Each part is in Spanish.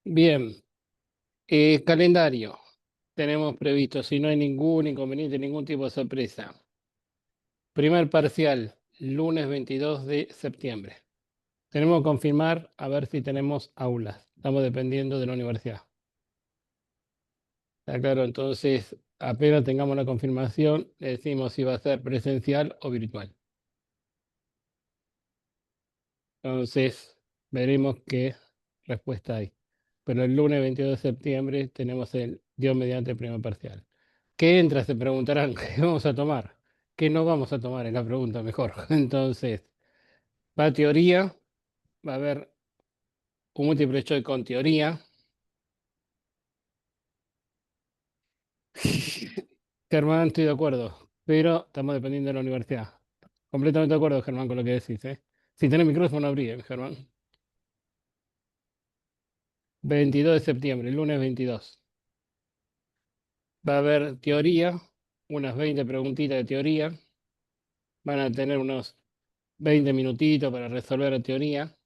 Bien, calendario. Tenemos previsto, si no hay ningún inconveniente, ningún tipo de sorpresa. Primer parcial, lunes 22 de septiembre. Tenemos que confirmar a ver si tenemos aulas. Estamos dependiendo de la universidad. ¿Está claro? Entonces, apenas tengamos la confirmación, le decimos si va a ser presencial o virtual. Entonces, veremos qué respuesta hay. Pero el lunes 22 de septiembre tenemos el Dios mediante primer parcial. ¿Qué entra? Se preguntarán, ¿qué vamos a tomar? ¿Qué no vamos a tomar? Es la pregunta mejor. Entonces, va a teoría, va a haber un múltiple choice con teoría. Germán, estoy de acuerdo, pero estamos dependiendo de la universidad. Completamente de acuerdo, Germán, con lo que decís, ¿eh? Si tenés micrófono, abrí, Germán. 22 de septiembre, lunes 22. Va a haber teoría, unas 20 preguntitas de teoría. Van a tener unos 20 minutitos para resolver la teoría.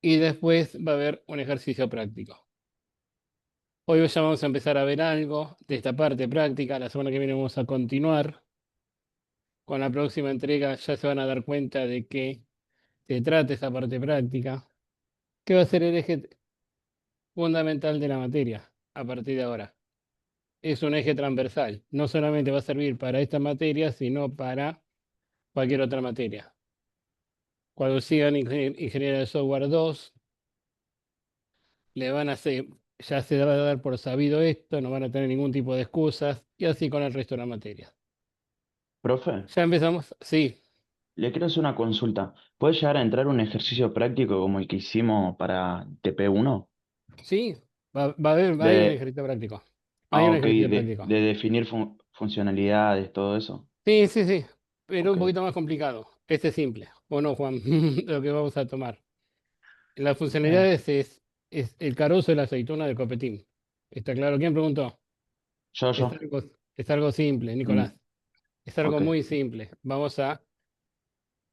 Y después va a haber un ejercicio práctico. Hoy ya vamos a empezar a ver algo de esta parte práctica. La semana que viene vamos a continuar. Con la próxima entrega ya se van a dar cuenta de qué se trata esa parte práctica, que va a ser el eje fundamental de la materia a partir de ahora. Es un eje transversal. No solamente va a servir para esta materia, sino para cualquier otra materia. Cuando sigan Ingeniería de Software 2, le van a hacer, ya se va a dar por sabido esto, no van a tener ningún tipo de excusas, y así con el resto de la materia. Profe, Ya empezamos, sí, le quiero hacer una consulta. ¿Puede llegar a entrar un ejercicio práctico como el que hicimos para TP1? sí, va a haber, hay un De, ejercicio práctico. Hay un ok, ejercicio de práctico. definir funcionalidades, todo eso. Sí, sí, sí, pero un Ok. poquito más complicado. Este es simple, ¿o no, Juan? Lo que vamos a tomar. Las Eh, funcionalidades es el carozo de la aceituna de Copetín. ¿Está claro? ¿Quién preguntó? Es yo. algo, es algo simple, Mm, Nicolás. Es algo ok. muy simple. Vamos a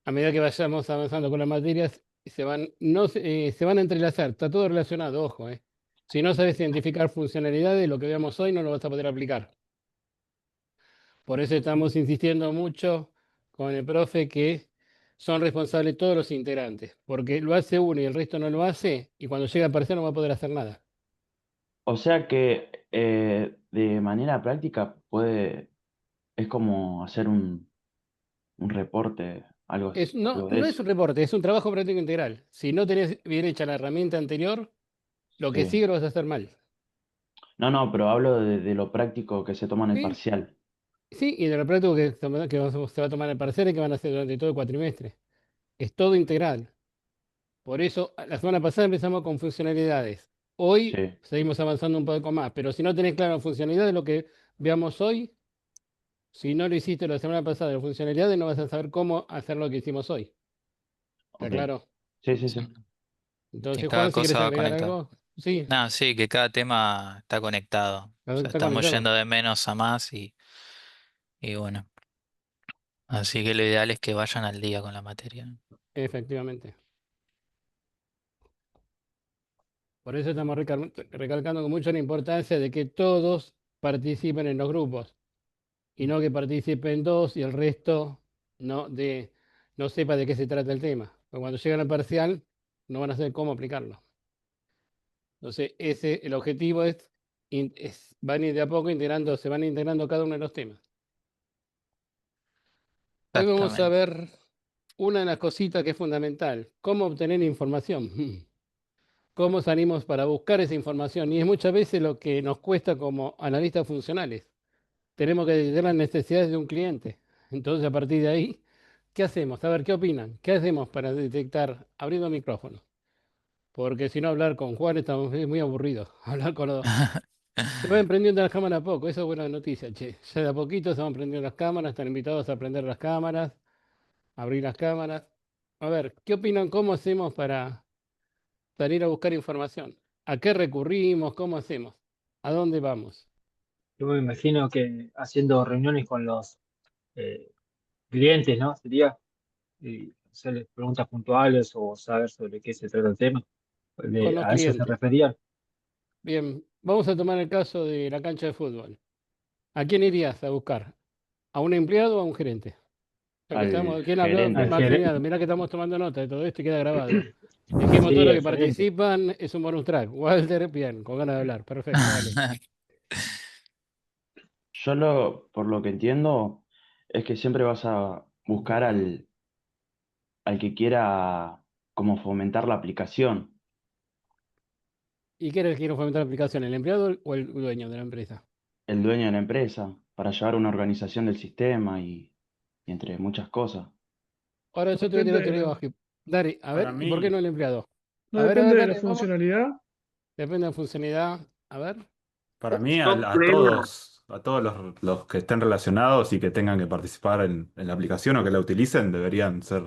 medida que vayamos avanzando con las materias, se van, no, se van a entrelazar. Está todo relacionado, ojo, eh. Si no sabes identificar funcionalidades, lo que veamos hoy no lo vas a poder aplicar. Por eso estamos insistiendo mucho con el profe que son responsables todos los integrantes, porque lo hace uno y el resto no lo hace, y cuando llega a aparecer no va a poder hacer nada. O sea que de manera práctica es como hacer un reporte, No, algo de no es eso. un reporte, es un trabajo práctico integral. Si no tenés bien hecha la herramienta anterior, lo que Sí. sigue lo vas a hacer mal. No, no, pero hablo de lo práctico que se toma en el Sí, parcial. sí, y de lo práctico se va a tomar el parcial y que van a hacer durante todo el cuatrimestre. Es todo integral. Por eso, la semana pasada empezamos con funcionalidades. Hoy Sí, seguimos avanzando un poco más, pero si no tenés claro funcionalidades, lo que veamos hoy, si no lo hiciste la semana pasada de funcionalidades, no vas a saber cómo hacer lo que hicimos hoy. ¿Está ok. claro? Sí, sí, Sí, sí. que Entonces, cada Juan, si quieres cosa va agregar conectada. algo, sí, No, sí, que cada tema está conectado. O sea, está estamos conectado. yendo de menos a más y bueno. Así que lo ideal es que vayan al día con la materia. Efectivamente. Por eso estamos recalcando con mucho la importancia de que todos participen en los grupos y no que participen dos y el resto no sepa de qué se trata el tema. Porque cuando llegan al parcial no van a saber cómo aplicarlo. Entonces, el objetivo van a ir de a poco integrando, se van integrando cada uno de los temas. Hoy vamos a Exactamente. ver una de las cositas que es fundamental, cómo obtener información, cómo salimos para buscar esa información. Y es muchas veces lo que nos cuesta como analistas funcionales. Tenemos que detectar las necesidades de un cliente. Entonces, a partir de ahí, ¿qué hacemos? A ver, ¿qué opinan? ¿Qué hacemos para detectar abriendo micrófono? Porque si no, hablar con Juan es muy aburrido. Hablar con los... Se van prendiendo las cámaras a poco, eso es buena noticia, che. Ya de a poquito se van prendiendo las cámaras, están invitados a prender las cámaras, abrir las cámaras. A ver, ¿qué opinan? ¿Cómo hacemos para salir a buscar información? ¿A qué recurrimos? ¿Cómo hacemos? ¿A dónde vamos? Yo me imagino que haciendo reuniones con los eh, clientes, ¿no? Sería hacerles preguntas puntuales o saber sobre qué se trata el tema. con los A eso se clientes. refería. Bien, vamos a tomar el caso de la cancha de fútbol. ¿A quién irías a buscar? ¿A un empleado o a un gerente? Ya que Al estamos, ¿quién habló Al gerente. más gerente. genial? Mirá que estamos tomando nota de todo esto y queda grabado. Dijimos todo Sí, lo al que gerente. participan es un bonus track. Walter, bien, con ganas de hablar. Perfecto, dale. Por lo que entiendo, es que siempre vas a buscar al que quiera como fomentar la aplicación, ¿Y quién es el que quiere fomentar la aplicación? ¿El empleado o el dueño de la empresa? el dueño de la empresa, para llevar una organización del sistema y entre muchas cosas. Ahora yo te voy a tirar Depende una teoría de, bajo. Dale, a para ver, ¿y por qué mí, no el empleado? no A depende ver, de la dale, vamos. funcionalidad. Depende de la funcionalidad. A ver. Para mí, Yo creo, a todos los que estén relacionados y que tengan que participar en la aplicación o que la utilicen, deberían ser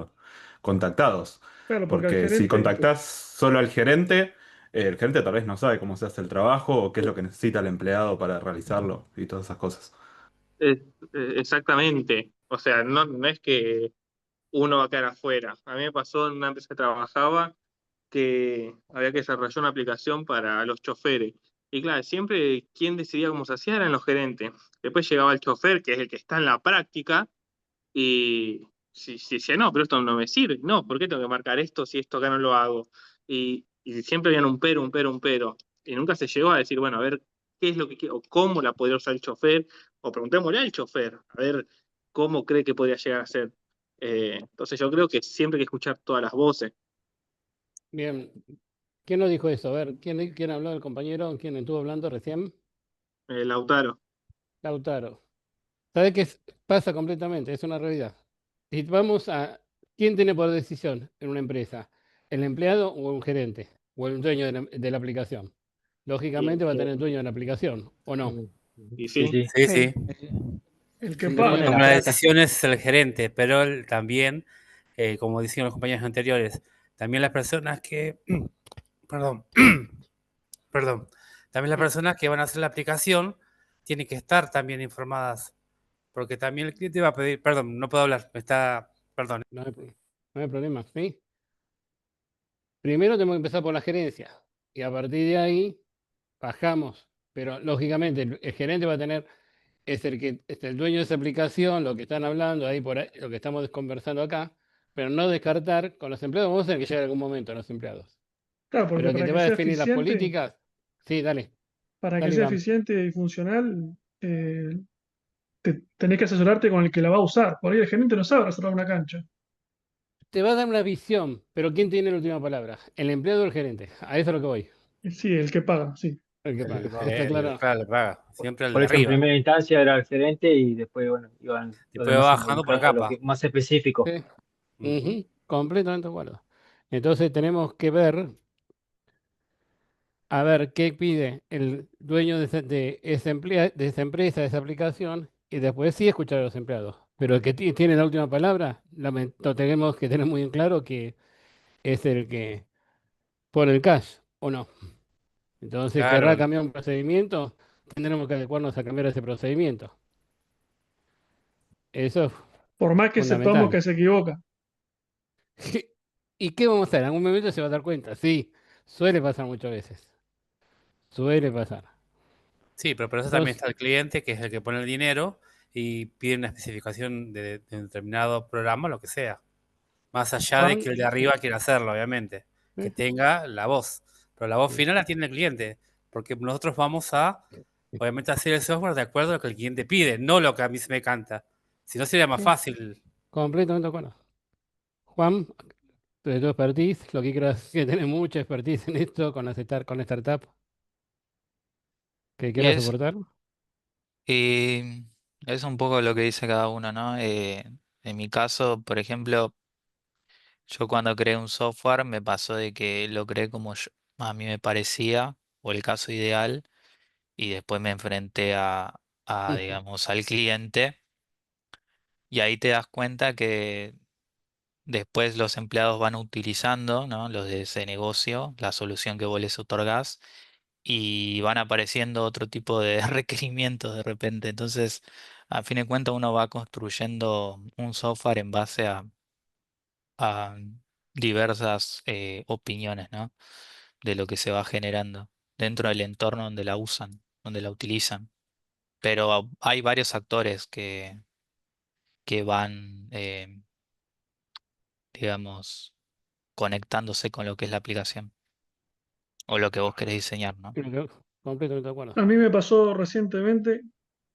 contactados. Claro, porque al Porque si gerente, contactás solo al gerente, el gerente tal vez no sabe cómo se hace el trabajo o qué es lo que necesita el empleado para realizarlo y todas esas cosas. eh, exactamente. O sea, no es que uno va a quedar afuera. A mí me pasó en una empresa que trabajaba que había que desarrollar una aplicación para los choferes. Y claro, siempre quien decidía cómo se hacía eran los gerentes. Después llegaba el chofer, que es el que está en la práctica, y si decía, no, pero esto no me sirve. No, ¿por qué tengo que marcar esto si esto acá no lo hago? Y siempre habían un pero, un pero, un pero. Y nunca se llegó a decir, bueno, a ver qué es lo que quiere, o cómo la podría usar el chofer, o preguntémosle al chofer, a ver cómo cree que podría llegar a ser. Entonces yo creo que siempre hay que escuchar todas las voces. Bien. ¿Quién nos dijo eso? A ver, ¿quién habló del compañero? ¿Quién estuvo hablando recién? Lautaro. Lautaro. ¿Sabe qué pasa completamente? Es una realidad. Si vamos a, ¿quién tiene poder de decisión en una empresa? ¿El empleado o un gerente? ¿O el dueño de la aplicación? Y, Lógicamente va a tener el dueño de la aplicación, ¿o no? Y sí, sí, sí. Sí, el, sí. el que El El que dueño pone de paga. Toma la las plata. decisiones es el gerente, pero también, como decían los compañeros anteriores, también las personas que, perdón, perdón, también las personas que van a hacer la aplicación tienen que estar también informadas, porque también el cliente va a pedir, perdón, no puedo hablar, perdón. no hay problema, ¿sí? Primero tenemos que empezar por la gerencia y a partir de ahí bajamos, pero lógicamente el gerente va a tener, es el que es el dueño de esa aplicación, lo que están hablando ahí por ahí, lo que estamos conversando acá, pero no descartar con los empleados, vamos a tener que llegar a algún momento a los empleados. Claro, porque Pero el que te va a definir las políticas, sí, dale, para que dale, sea Iván. eficiente y funcional, tenés que asesorarte con el que la va a usar. Por ahí el gerente no sabe reservar una cancha. Te va a dar una visión, pero ¿quién tiene la última palabra? ¿El empleado o el gerente? A eso es lo que voy, Sí, el que paga, sí. el que El que paga. paga. ¿Está claro? Claro, le paga, siempre el Por de eso en arriba. primera instancia era el gerente y después, bueno, iban los Después va demás bajando por involucrados, los capa. que más específicos. Sí. Ujú. Ujú, completamente de acuerdo. Entonces tenemos que ver, a ver qué pide el dueño de esa empresa, de esa aplicación, y después sí escuchar a los empleados. Pero el que tiene la última palabra, lo tenemos que tener muy en claro que es el que pone el cash, ¿o no? Entonces, Claro, querrá cambiar un procedimiento, tendremos que adecuarnos a cambiar ese procedimiento. Eso es Por más que sepamos fundamental. que se equivoca. ¿Y qué vamos a hacer? En algún momento se va a dar cuenta. Sí, suele pasar muchas veces. Suele pasar. sí, pero por eso también Entonces, está el cliente, que es el que pone el dinero y pide una especificación de determinado programa, lo que sea. Más allá de Juan, que el de arriba quiera hacerlo, obviamente, que ¿eh? tenga la voz. Pero la voz final la tiene el cliente, porque nosotros vamos a, obviamente, hacer el software de acuerdo a lo que el cliente pide, no lo que a mí se me canta. Si no, sería más Sí, fácil. completamente de acuerdo. Juan, de tu expertise, lo que creo es que tenés mucha expertise en esto con startup que Y quieras soportar. y es un poco lo que dice cada uno, ¿no? En mi caso, por ejemplo, yo cuando creé un software me pasó de que lo creé como a mí me parecía, o el caso ideal, y después me enfrenté digamos, al cliente, y ahí te das cuenta que después los empleados van utilizando, ¿no? Los de ese negocio, la solución que vos les otorgás, y van apareciendo otro tipo de requerimientos de repente. Entonces, a fin de cuentas, uno va construyendo un software en base a diversas opiniones, ¿no? de lo que se va generando dentro del entorno donde la usan, donde la utilizan. Pero hay varios actores que van, digamos, conectándose con lo que es la aplicación o lo que vos querés diseñar, ¿no? Completamente de acuerdo. A mí me pasó recientemente,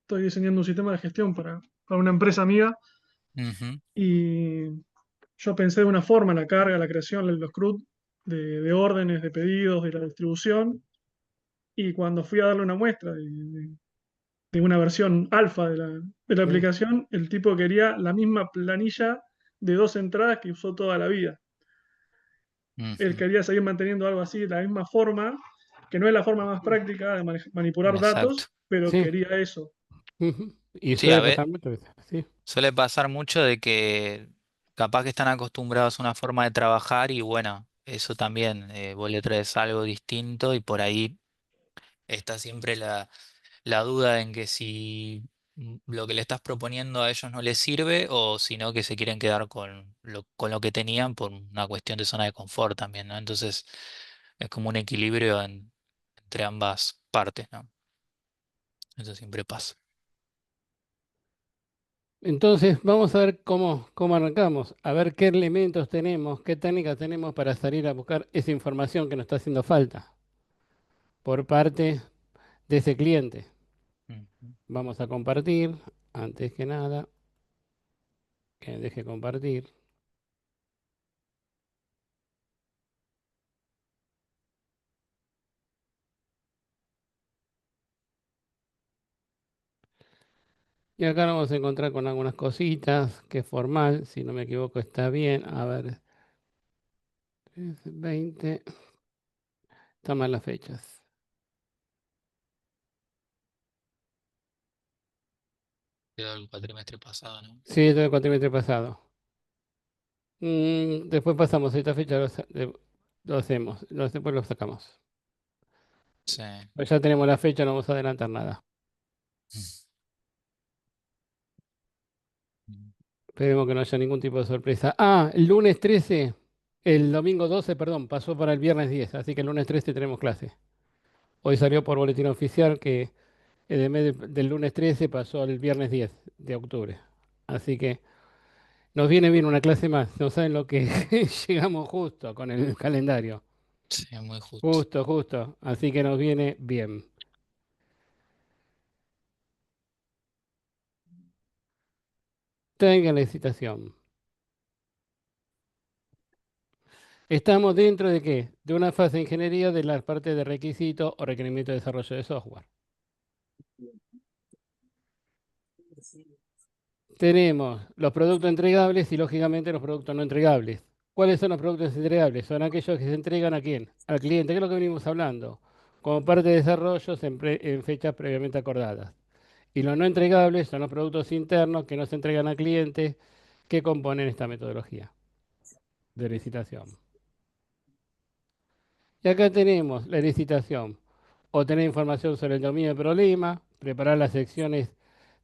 estoy diseñando un sistema de gestión para una empresa amiga Ujú, y yo pensé de una forma en la carga, la creación, los CRUD de órdenes, de pedidos, de la distribución, y cuando fui a darle una muestra de una versión alfa de la Sí. aplicación, el tipo quería la misma planilla de 2 entradas que usó toda la vida. Él ujú, quería seguir manteniendo algo así, de la misma forma, que no es la forma más práctica de manipular exacto. datos, pero Sí. quería eso. Ujú. Y Sí, a suele ver, pasar muchas veces. Sí. suele pasar mucho de que capaz que están acostumbrados a una forma de trabajar y bueno, eso también, vos le traes algo distinto y por ahí está siempre la duda en que si lo que le estás proponiendo a ellos no les sirve o si no que se quieren quedar con lo que tenían por una cuestión de zona de confort también, ¿no? Entonces es como un equilibrio entre ambas partes, ¿no? Eso siempre pasa. Entonces, vamos a ver cómo arrancamos, a ver qué elementos tenemos, qué técnicas tenemos para salir a buscar esa información que nos está haciendo falta por parte de ese cliente. Ujú. Vamos a compartir, antes que nada, que deje compartir. Y acá nos vamos a encontrar con algunas cositas, que formal, si no me equivoco, está bien. A ver, 20, están mal las fechas. Quedó el cuatrimestre pasado, ¿no? Sí, esto es el cuatrimestre pasado. Después pasamos esta fecha, lo hacemos, después lo sacamos. Sí. Pues ya tenemos la fecha, no vamos a adelantar nada. Mm. Esperemos que no haya ningún tipo de sorpresa. Ah, el lunes 13, el domingo 12, perdón, pasó para el viernes 10, así que el lunes 13 tenemos clase. Hoy salió por boletín oficial que el mes del lunes 13 pasó al viernes 10 de octubre. Así que nos viene bien una clase más. No saben lo que llegamos justo con el calendario. Sí, muy justo. Justo, justo. Así que nos viene bien. Tengan la excitación. Estamos dentro de qué? De una fase de ingeniería de la parte de requisito o requerimiento de desarrollo de software. Tenemos los productos entregables y lógicamente los productos no entregables. ¿Cuáles son los productos entregables? Son aquellos que se entregan a quién? Al cliente, que es lo que venimos hablando, como parte de desarrollos en fechas previamente acordadas. Y los no entregables son los productos internos que no se entregan al cliente que componen esta metodología de licitación. Y acá tenemos la licitación. Obtener información sobre el dominio del problema, preparar las secciones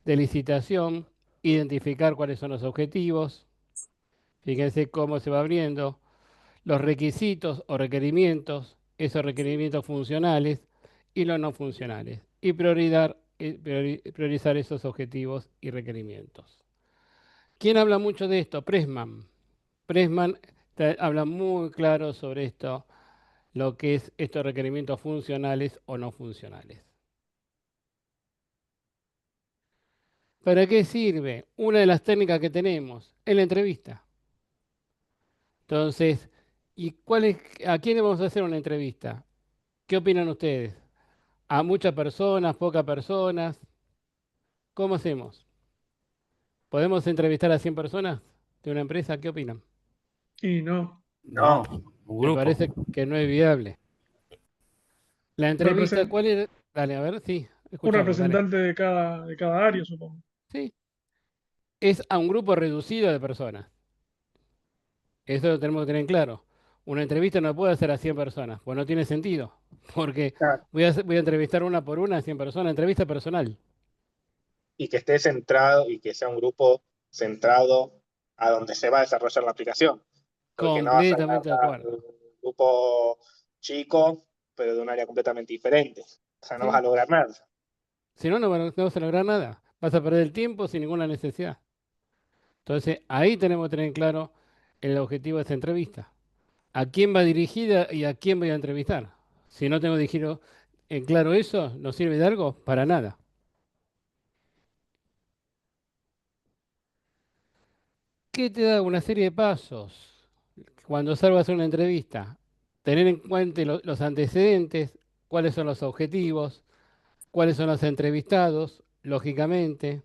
de licitación, identificar cuáles son los objetivos. Fíjense cómo se va abriendo los requisitos o requerimientos, esos requerimientos funcionales y los no funcionales. Y priorizar esos objetivos y requerimientos. ¿Quién habla mucho de esto? Pressman. Pressman habla muy claro sobre esto, lo que es estos requerimientos funcionales o no funcionales. ¿Para qué sirve? Una de las técnicas que tenemos es la entrevista. Entonces, ¿a quién le vamos a hacer una entrevista? ¿Qué opinan ustedes? ¿A muchas personas, pocas personas? ¿Cómo hacemos? ¿Podemos entrevistar a 100 personas de una empresa? ¿Qué opinan? Y no, No, un Me grupo. parece que no es viable. La un, entrevista, represen- ¿cuál es? Dale, a ver, sí, un escuchamos, dale. representante de cada área, supongo. Sí, es a un grupo reducido de personas. Eso lo tenemos que tener en claro. Una entrevista no puede hacer a 100 personas, pues no tiene sentido. Porque Claro, voy a entrevistar una por una a 100 personas, entrevista personal. y que esté centrado y que sea un grupo centrado a donde se va a desarrollar la aplicación. Porque no vas a Completamente de agarrar acuerdo. un grupo chico, pero de un área completamente diferente. O sea, no vas a Sí. lograr nada. Si no, no vas a lograr nada. Vas a perder el tiempo sin ninguna necesidad. Entonces, ahí tenemos que tener claro el objetivo de esta entrevista. ¿A quién va dirigida y a quién voy a entrevistar? Si no tengo dirigido en claro eso, ¿no sirve de algo? Para nada. ¿Qué te da una serie de pasos cuando salgo a hacer una entrevista? Tener en cuenta los antecedentes, cuáles son los objetivos, cuáles son los entrevistados, lógicamente,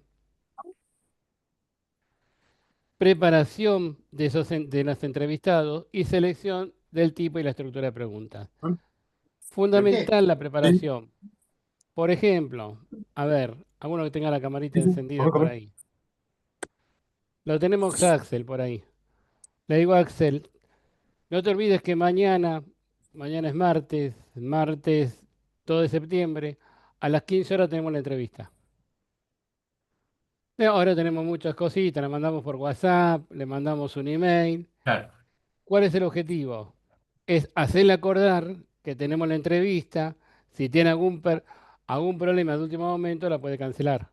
preparación de los entrevistados y selección del tipo y la estructura de preguntas. Fundamental la preparación. Por ejemplo, a ver, alguno que tenga la camarita encendida por ahí. Lo tenemos a Axel por ahí. Le digo a Axel, no te olvides que mañana es martes 2 de septiembre, a las 15 horas tenemos la entrevista. Ahora tenemos muchas cositas, le mandamos por WhatsApp, le mandamos un email. Claro. ¿Cuál es el objetivo? Es hacerle acordar que tenemos la entrevista. Si tiene algún problema de último momento, la puede cancelar.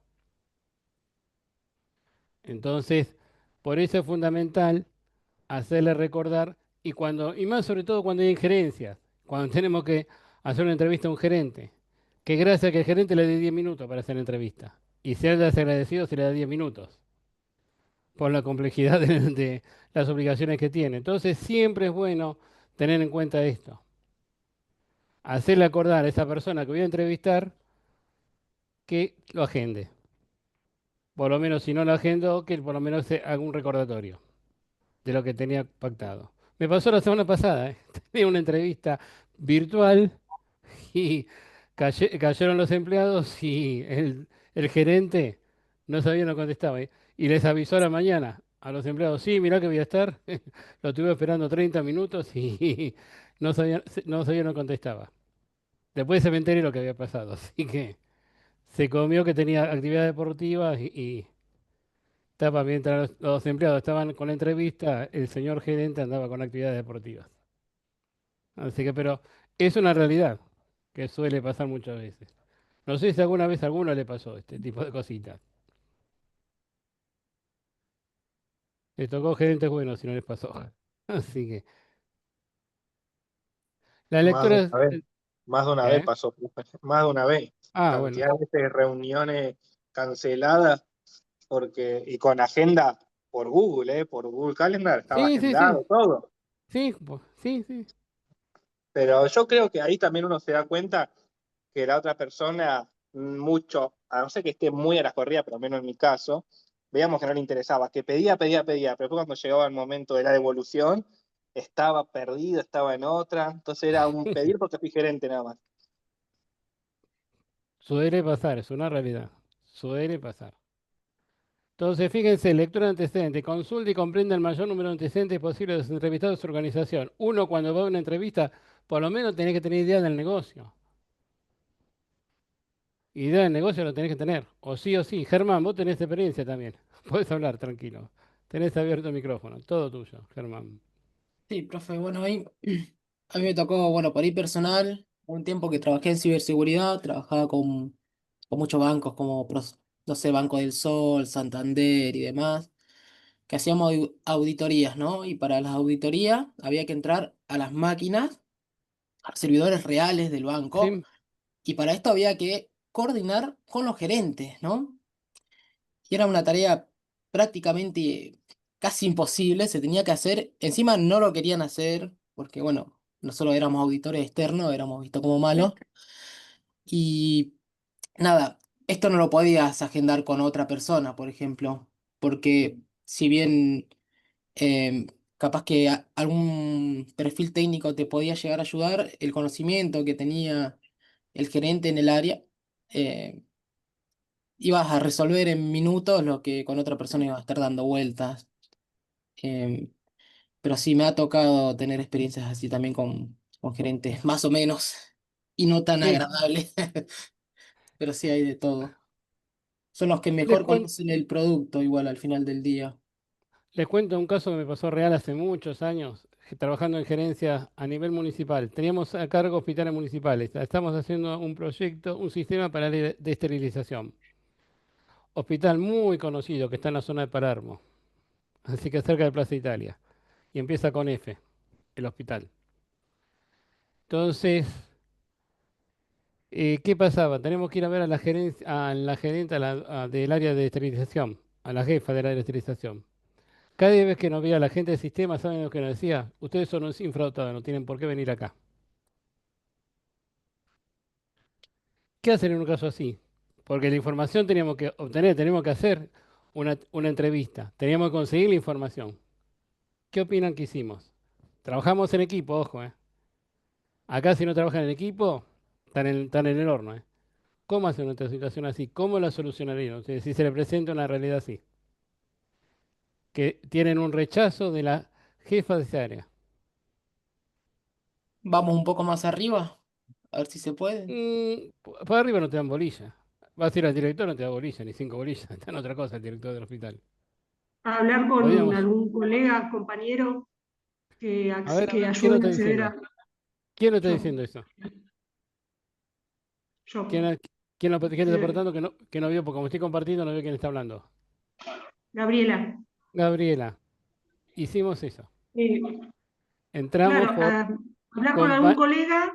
Entonces, por eso es fundamental hacerle recordar y más sobre todo cuando hay injerencias, cuando tenemos que hacer una entrevista a un gerente, que gracias a que el gerente le dé 10 minutos para hacer la entrevista. Y sea desagradecido si le da 10 minutos, por la complejidad de las obligaciones que tiene. Entonces, siempre es bueno tener en cuenta esto. Hacerle acordar a esa persona que voy a entrevistar que lo agende. Por lo menos si no lo agendo, que por lo menos haga un recordatorio de lo que tenía pactado. Me pasó la semana pasada, ¿eh? Tenía una entrevista virtual y cayeron los empleados y el gerente no sabía, no contestaba. ¿Eh? Y les avisó a la mañana a los empleados, sí, mirá que voy a estar. Lo tuve esperando 30 minutos y no sabía, no contestaba. Después se me enteré lo que había pasado, así que se comió que tenía actividades deportivas y estaba mientras los empleados estaban con la entrevista, el señor gerente andaba con actividades deportivas. Así que, pero es una realidad que suele pasar muchas veces. No sé si alguna vez a alguno le pasó este tipo de cositas. Le tocó gerentes buenos si no les pasó. Así que, la Más de lectura... una vez. Más de una vez ¿Eh? pasó, más de una vez. Ah, bueno. Cantidad de reuniones canceladas y con agenda por Google Calendar, estaba Sí, sí, sí. agendado todo. Sí, sí, sí. Pero yo creo que ahí también uno se da cuenta que la otra persona, mucho, a no ser que esté muy a las corridas, pero al menos en mi caso, veíamos que no le interesaba, que pedía, pero después cuando llegaba el momento de la devolución, estaba perdido, estaba en otra, entonces era un pedir porque fui gerente nada más. Suele pasar, es una realidad. Suele pasar. Entonces, fíjense, lectura de antecedentes. Consulta y comprende el mayor número de antecedentes posible de los entrevistados de su organización. Uno, cuando va a una entrevista, por lo menos tenés que tener idea del negocio. Idea del negocio lo tenés que tener. O sí o sí. Germán, vos tenés experiencia también. Podés hablar, tranquilo. Tenés abierto el micrófono. Todo tuyo, Germán. Sí, profe, bueno, ahí a mí me tocó, bueno, por ahí personal, un tiempo que trabajé en ciberseguridad, trabajaba con muchos bancos como, no sé, Banco del Sol, Santander y demás, que hacíamos auditorías, ¿no? Y para las auditorías había que entrar a las máquinas, a servidores reales del banco, Sí, y para esto había que coordinar con los gerentes, ¿no? Y era una tarea prácticamente casi imposible, se tenía que hacer, encima no lo querían hacer, porque bueno, no solo éramos auditores externos, éramos vistos como malos, y nada, esto no lo podías agendar con otra persona, por ejemplo, porque si bien em, capaz que algún perfil técnico te podía llegar a ayudar, el conocimiento que tenía el gerente en el área, eh, ibas a resolver en minutos lo que con otra persona iba a estar dando vueltas. Em, pero sí me ha tocado tener experiencias así también con gerentes más o menos y no tan sí. agradables, pero sí hay de todo. Son los que Les mejor cuen- conocen el producto igual al final del día. les cuento un caso que me pasó real hace muchos años. trabajando en gerencia a nivel municipal. Teníamos a cargo hospitales municipales. Estamos haciendo un proyecto, un sistema para la de esterilización. Hospital muy conocido que está en la zona de Palermo, así que cerca de Plaza Italia. Y empieza con F, el hospital. Entonces, ¿qué pasaba? Tenemos que ir a ver a la gerencia, a la gerente del área de esterilización, a la jefa del área de esterilización. Cada vez que nos veía la gente del sistema, ¿saben lo que nos decía? Ustedes son unos infradotados, no tienen por qué venir acá. ¿Qué hacer en un caso así? Porque la información teníamos que obtener, teníamos que hacer una entrevista, teníamos que conseguir la información. ¿Qué opinan que hicimos? Trabajamos en equipo, ojo, ¿eh? Acá si no trabajan en equipo, están en el horno, ¿eh? ¿Cómo hacen una situación así? ¿Cómo la solucionarían? O sea, si se le presenta una realidad así, que tienen un rechazo de la jefa de esa área. Vamos un poco más arriba, a ver si se puede. Para arriba no te dan bolilla. Vas a ir al director, no te da bolilla, ni 5 bolillas. Está en otra cosa el director del hospital. Hablar con Podríamos, algún colega, compañero a ver, que ¿quién lo ayude a está acceder diciendo? a... ¿Quién lo está Yo, diciendo eso? yo, ¿Quién está eh, aportando que no vio? Porque como estoy compartiendo, no veo quién está hablando. Gabriela. Gabriela, hicimos eso. Eh, Entramos claro, por hablar con algún compa- colega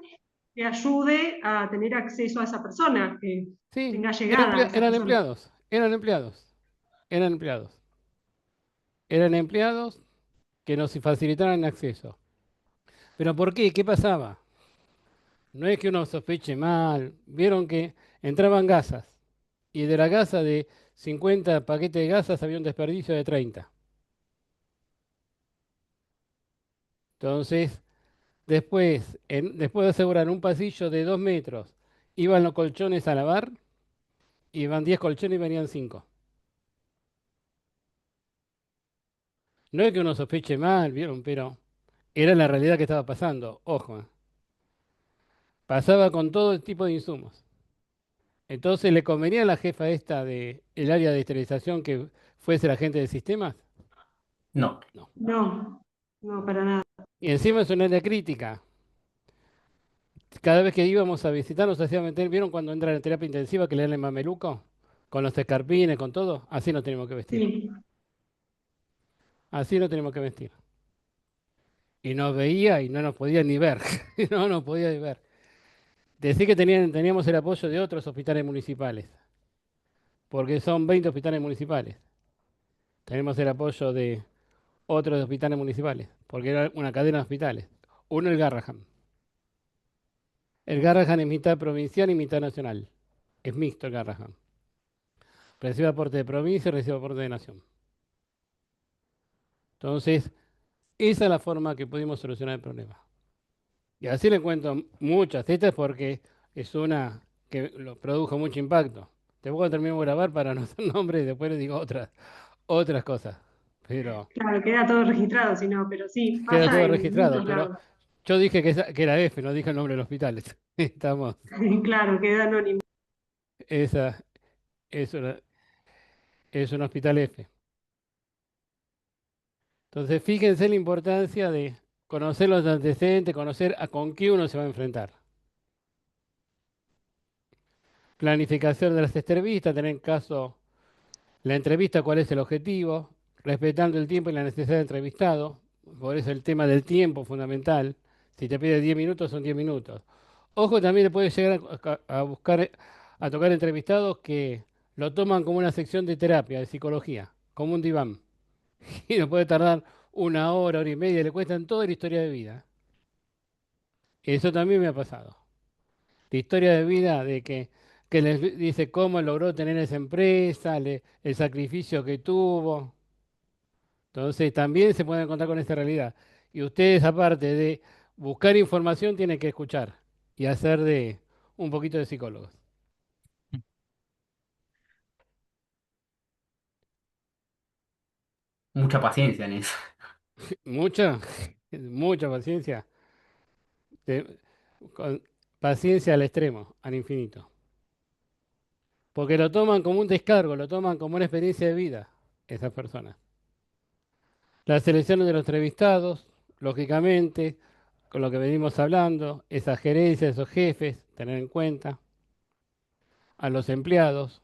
que ayude a tener acceso a esa persona, que Sí, tenga llegada a esa eran persona. empleados, eran empleados, eran empleados. Eran empleados que nos facilitaran acceso. ¿Pero por qué? ¿Qué pasaba? No es que uno sospeche mal. Vieron que entraban gasas y de la gasa de 50 paquetes de gasas había un desperdicio de 30. Entonces, después de asegurar un pasillo de 2 metros, iban los colchones a lavar, iban 10 colchones y venían 5. No es que uno sospeche mal, ¿vieron? Pero era la realidad que estaba pasando. Ojo, pasaba con todo el tipo de insumos. Entonces, ¿le convenía a la jefa esta del área de esterilización que fuese la gente de sistemas? No. No. No, no, para nada. Y encima es un área crítica. Cada vez que íbamos a visitar nos hacían meter, ¿vieron cuando entran en terapia intensiva que le dan el mameluco? Con los escarpines, con todo. Así nos tenemos que vestir. Sí, Así nos tenemos que vestir. Y nos veía y no nos podía ni ver. No nos podía ni ver. Decir que teníamos el apoyo de otros hospitales municipales. Porque son 20 hospitales municipales. Tenemos el apoyo de otros hospitales municipales. Porque era una cadena de hospitales. Uno el Garrahan. El Garrahan es mitad provincial y mitad nacional. Es mixto el Garrahan. Recibe aporte de provincia y recibe aporte de nación. Entonces, esa es la forma que pudimos solucionar el problema. Y así le cuento muchas. Esta es porque es una que lo produjo mucho impacto. Después cuando terminemos de grabar para no hacer nombre y después le digo otras cosas. Pero claro, queda todo registrado, si no, pero sí, queda pasa todo en registrado. muchos Pero lados. yo dije que era F, no dije el nombre del hospital. Estamos. Claro, queda anónimo. Esa es un hospital F. Entonces, fíjense la importancia de conocer los antecedentes, conocer a con qué uno se va a enfrentar. Planificación de las entrevistas, tener en caso la entrevista, cuál es el objetivo, respetando el tiempo y la necesidad del entrevistado. Por eso el tema del tiempo fundamental. Si te pide 10 minutos, son 10 minutos. Ojo, también le puede llegar a buscar, a tocar entrevistados que lo toman como una sección de terapia, de psicología, como un diván. Y no puede tardar 1 hora, hora y media, le cuestan toda la historia de vida. Eso también me ha pasado. La historia de vida que les dice cómo logró tener esa empresa, el sacrificio que tuvo. Entonces también se pueden encontrar con esta realidad. Y ustedes, aparte de buscar información, tienen que escuchar y hacer de un poquito de psicólogos. Mucha paciencia en eso. Mucha, mucha paciencia. de- con paciencia al extremo, al infinito. Porque lo toman como un descargo, lo toman como una experiencia de vida, esas personas. La selección de los entrevistados, lógicamente, con lo que venimos hablando, esa gerencia, esos jefes, tener en cuenta, a los empleados,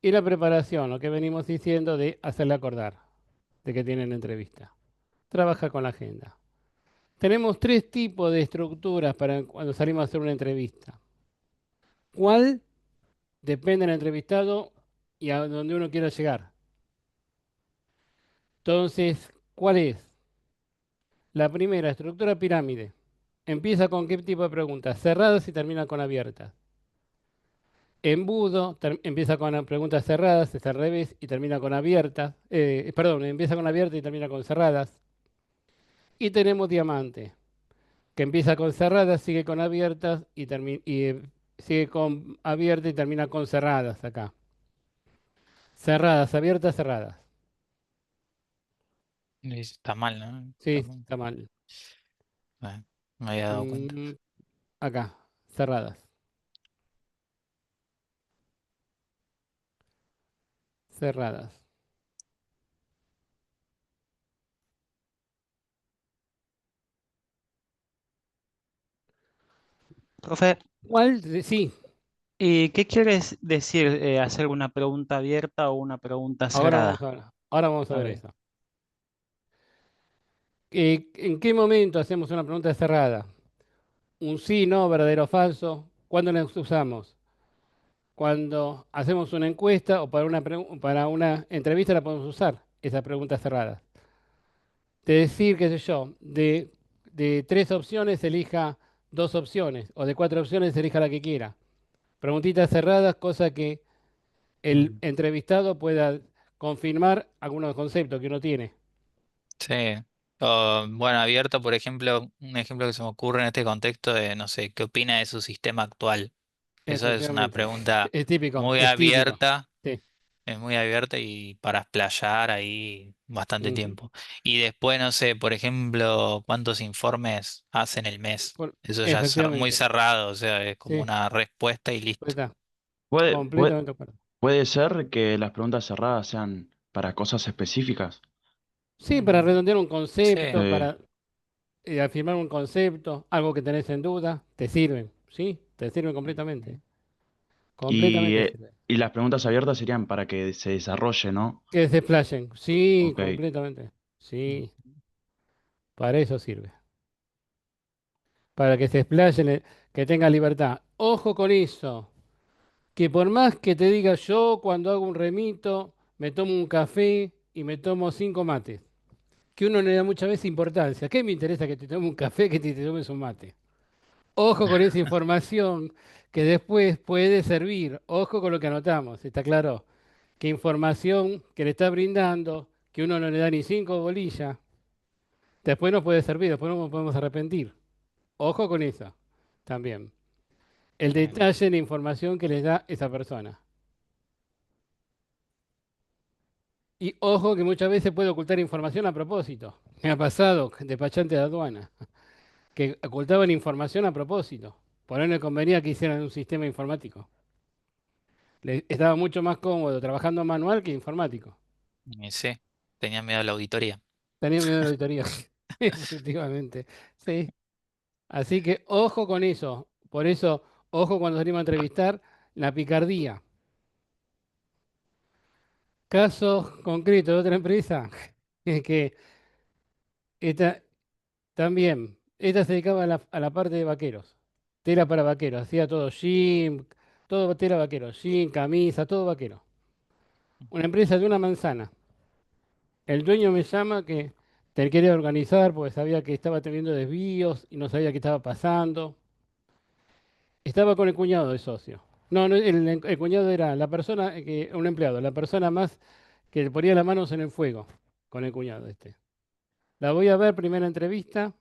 y la preparación, lo que venimos diciendo de hacerle acordar de que tienen entrevista. Trabaja con la agenda. Tenemos tres tipos de estructuras para cuando salimos a hacer una entrevista. ¿Cuál? Depende del entrevistado y a donde uno quiera llegar. Entonces, ¿cuál es? La primera, estructura pirámide. Empieza con qué tipo de preguntas, cerradas y termina con abiertas. Embudo empieza con preguntas cerradas, es al revés, y termina con abiertas. Perdón, empieza con abiertas y termina con cerradas. Y tenemos diamante, que empieza con cerradas, sigue con abiertas y sigue con abiertas y termina con cerradas acá. Cerradas, abiertas, cerradas. Y está mal, ¿no? Sí, está mal. Bueno, me había dado cuenta. Acá, cerradas. Cerradas. Profe, ¿Cuál? Sí, ¿y qué quieres decir hacer una pregunta abierta o una pregunta cerrada? ahora vamos a A ver ver. eso. ¿En qué momento hacemos una pregunta cerrada? Un sí, no, verdadero o falso. ¿Cuándo la usamos? Cuando hacemos una encuesta o para una entrevista la podemos usar, esa pregunta cerrada. De decir, qué sé yo, de tres opciones elija dos opciones, o de cuatro opciones elija la que quiera. Preguntitas cerradas, cosa que el entrevistado pueda confirmar algunos conceptos que uno tiene. Sí. O, bueno, abierto, por ejemplo, un ejemplo que se me ocurre en este contexto de, no sé, ¿qué opina de su sistema actual? Eso es una Efectivamente. pregunta Es típico, muy es típico. abierta, Sí. es muy abierta y para explayar ahí bastante Ujú. tiempo. Y después, no sé, por ejemplo, ¿cuántos informes hacen el mes? Eso ya es muy Efectivamente. cerrado, o sea, es como Sí, una respuesta y pues listo. está. Puede, puede, Completamente de acuerdo. puede ser que las preguntas cerradas sean para cosas específicas. Sí, para redondear un Sí. concepto, para afirmar un concepto, algo que tenés en duda, te sirven, ¿sí? Te sirven completamente. Y, Completamente sirven. y las preguntas abiertas serían para que se desarrolle, ¿no? Que se explayen, sí, Ok. completamente. Sí, para eso sirve. Para que se explayen, que tenga libertad. Ojo con eso, que por más que te diga yo cuando hago un remito, me tomo un café y me tomo 5 mates, que uno le da muchas veces importancia. ¿Qué me interesa que te tomes un café que te tomes un mate? Ojo con esa información que después puede servir. Ojo con lo que anotamos, ¿está claro? Que información que le está brindando, que uno no le da ni 5 bolillas, después nos puede servir, después no nos podemos arrepentir. Ojo con eso también. El detalle en la información que les da esa persona. Y ojo que muchas veces puede ocultar información a propósito. Me ha pasado, despachante de aduana, que ocultaban información a propósito. Por ahí no le convenía que hicieran un sistema informático. Estaba mucho más cómodo trabajando manual que informático. Y sí, tenía miedo a la auditoría. Tenía miedo de la auditoría, efectivamente. Sí. Así que ojo con eso. Por eso, ojo cuando salimos a entrevistar, la picardía. Caso concreto de otra empresa, es que esta también, esta se dedicaba a la parte de vaqueros. Tela para vaqueros. Hacía todo jean, todo tela vaquero. Jean, camisa, todo vaquero. Una empresa de una manzana. El dueño me llama que te quería organizar porque sabía que estaba teniendo desvíos y no sabía qué estaba pasando. Estaba con el cuñado de socio. No, no, el cuñado era la persona, un empleado, la persona más que le ponía las manos en el fuego con el cuñado este. La voy a ver, primera entrevista,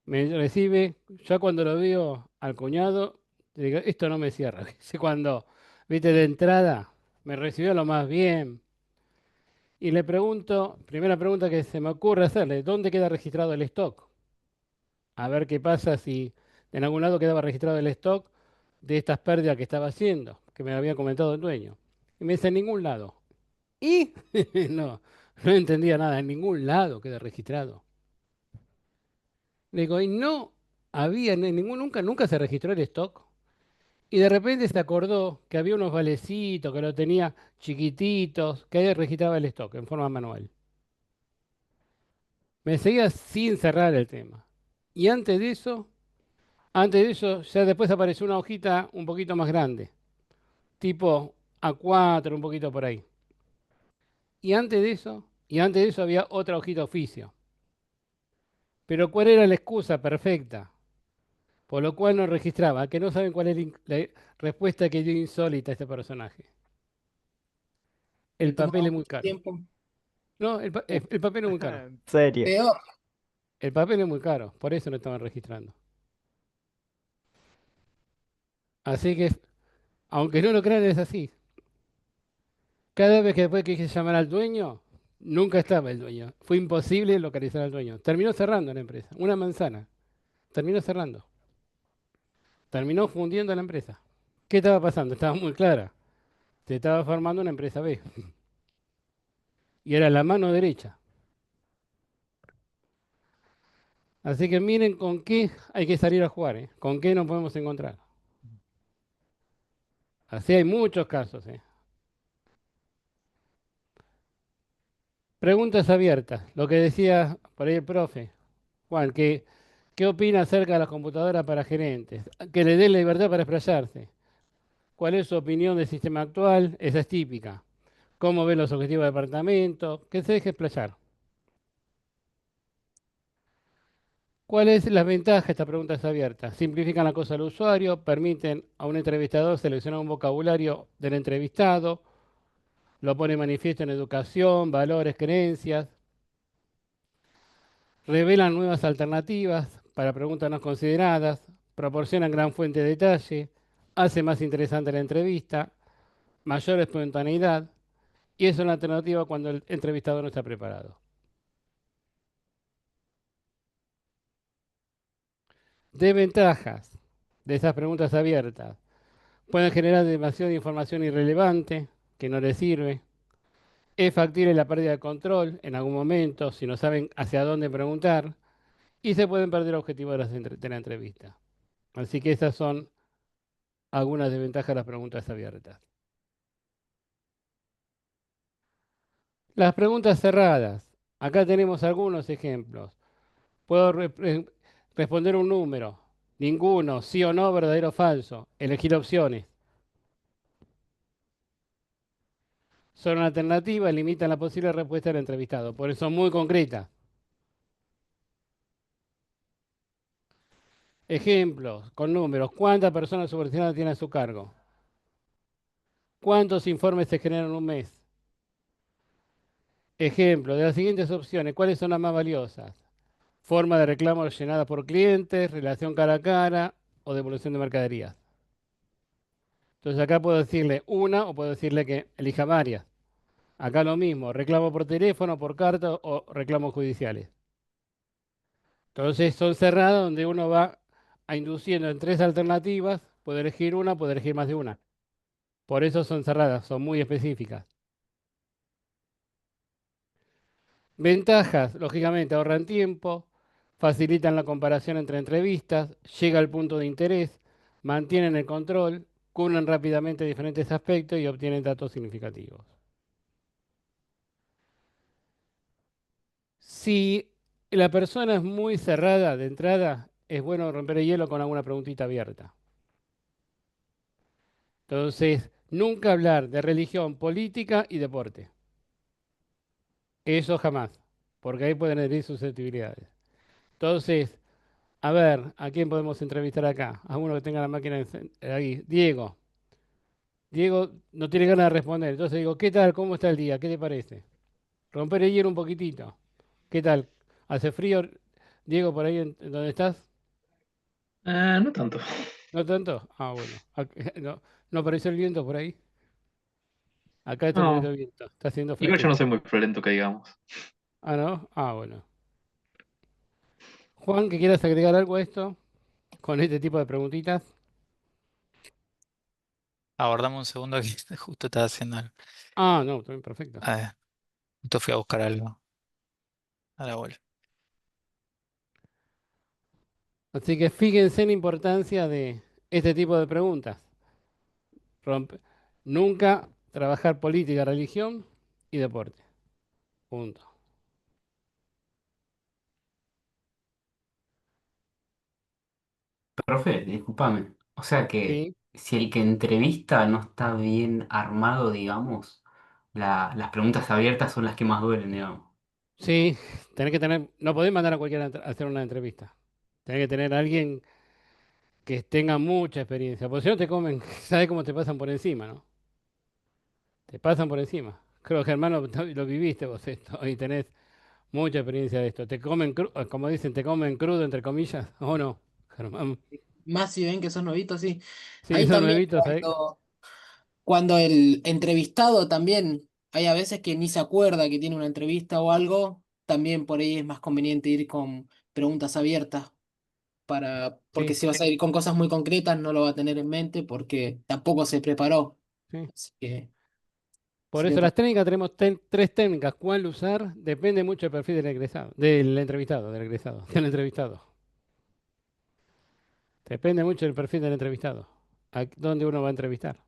me recibe, ya cuando lo veo al cuñado, digo, esto no me cierra. ¿Viste? Cuando, viste, de entrada, me recibió lo más bien. Y le pregunto, primera pregunta que se me ocurre hacerle, ¿dónde queda registrado el stock? A ver qué pasa si en algún lado quedaba registrado el stock de estas pérdidas que estaba haciendo, que me había comentado el dueño. Y me dice, en ningún lado. Y no, No entendía nada, en ningún lado queda registrado. Le digo, y no había, nunca se registró el stock. Y de repente se acordó que había unos valecitos, que lo tenía chiquititos, que ahí registraba el stock en forma manual. Me seguía sin cerrar el tema. Y antes de eso, ya después apareció una hojita un poquito más grande, tipo A4, un poquito por ahí. Y antes de eso había otra hojita oficio. Pero ¿cuál era la excusa perfecta? Por lo cual no registraba, que no saben cuál es la respuesta que dio insólita a este personaje. Le El papel tomaba es muy mucho caro. tiempo. No, el papel es muy caro. En serio. Peor. El papel es muy caro, por eso no estaban registrando. Así que, aunque no lo crean, es así. Cada vez que después quise llamar al dueño, nunca estaba el dueño. Fue imposible localizar al dueño. Terminó cerrando la empresa. Una manzana. Terminó cerrando. Terminó fundiendo la empresa. ¿Qué estaba pasando? Estaba muy clara. Se estaba formando una empresa B. Y era la mano derecha. Así que miren con qué hay que salir a jugar, ¿eh? Con qué nos podemos encontrar. Así hay muchos casos, ¿eh? Preguntas abiertas. Lo que decía por ahí el profe. Juan, ¿qué opina acerca de las computadoras para gerentes? Que le den la libertad para expresarse. ¿Cuál es su opinión del sistema actual? Esa es típica. ¿Cómo ve los objetivos del departamento? Que se deje explayar. ¿Cuál es la ventaja? Esta pregunta es abierta. Simplifican la cosa al usuario, permiten a un entrevistador seleccionar un vocabulario del entrevistado, lo pone manifiesto en educación, valores, creencias, revelan nuevas alternativas para preguntas no consideradas, proporcionan gran fuente de detalle, hace más interesante la entrevista, mayor espontaneidad, y es una alternativa cuando el entrevistador no está preparado. Desventajas de esas preguntas abiertas. Pueden generar demasiada información irrelevante que no les sirve. Es factible la pérdida de control en algún momento si no saben hacia dónde preguntar. Y se pueden perder objetivos de la entrevista. Así que esas son algunas desventajas de las preguntas abiertas. Las preguntas cerradas. Acá tenemos algunos ejemplos. Puedo responder un número. Ninguno, sí o no, verdadero o falso. Elegir opciones. Son una alternativa y limitan la posible respuesta del entrevistado. Por eso son muy concretas. Ejemplos con números. ¿Cuántas personas subordinadas tiene a su cargo? ¿Cuántos informes se generan en un mes? Ejemplo, de las siguientes opciones, ¿cuáles son las más valiosas? Forma de reclamo llenada por clientes, relación cara a cara o devolución de mercaderías. Entonces acá puedo decirle una o puedo decirle que elija varias. Acá lo mismo, reclamo por teléfono, por carta o reclamos judiciales. Entonces son cerradas donde uno va a induciendo en tres alternativas, puede elegir una, puede elegir más de una. Por eso son cerradas, son muy específicas. Ventajas, lógicamente, ahorran tiempo, facilitan la comparación entre entrevistas, llega al punto de interés, mantienen el control, cubren rápidamente diferentes aspectos y obtienen datos significativos. Si la persona es muy cerrada de entrada, es bueno romper el hielo con alguna preguntita abierta. Entonces, nunca hablar de religión, política y deporte. Eso jamás, porque ahí pueden herir susceptibilidades. Entonces, a ver, ¿a quién podemos entrevistar acá? A uno que tenga la máquina ahí. Diego. Diego no tiene ganas de responder. Entonces digo, ¿qué tal? ¿Cómo está el día? ¿Qué te parece? Romper el hielo un poquitito. ¿Qué tal? ¿Hace frío, Diego, por ahí en donde estás? No tanto. ¿No tanto? Ah, bueno. No, ¿no apareció el viento por ahí? Acá está un poquito No, de viento. Está haciendo igual yo no soy fresquito. muy friolento que digamos. Ah, ¿no? Ah, bueno. Juan, ¿que quieras agregar algo a esto con este tipo de preguntitas? Aguardame un segundo que justo estaba haciendo algo. Ah, no, también perfecto. A ver, Justo fui a buscar algo a la abuela. Así que fíjense en la importancia de este tipo de preguntas. Rompe- Nunca trabajar política, religión y deporte. Punto. Profe, discúlpame. O sea que Sí, si el que entrevista no está bien armado, digamos, las preguntas abiertas son las que más duelen, digamos. sí, tenés que tener, no podés mandar a cualquiera a hacer una entrevista. Tenés que tener a alguien que tenga mucha experiencia, porque si no te comen, sabes cómo te pasan por encima, ¿no? Te pasan por encima. Creo que hermano, lo viviste vos esto y tenés mucha experiencia de esto. Te comen, como dicen, te comen crudo, entre comillas, ¿o no, Germán? Más si ven que son novitos, sí. Sí, Ahí son también nuevitos, ¿sabés? cuando el entrevistado también, hay a veces que ni se acuerda que tiene una entrevista o algo, también por ahí es más conveniente ir con preguntas abiertas porque Sí, si vas a ir con cosas muy concretas no lo va a tener en mente porque tampoco se preparó. sí. Así que Por sería eso otra. las técnicas, tenemos tres técnicas. ¿Cuál usar? Depende mucho del perfil del egresado, del entrevistado, del egresado, del entrevistado. Depende mucho del perfil del entrevistado. ¿A dónde uno va a entrevistar?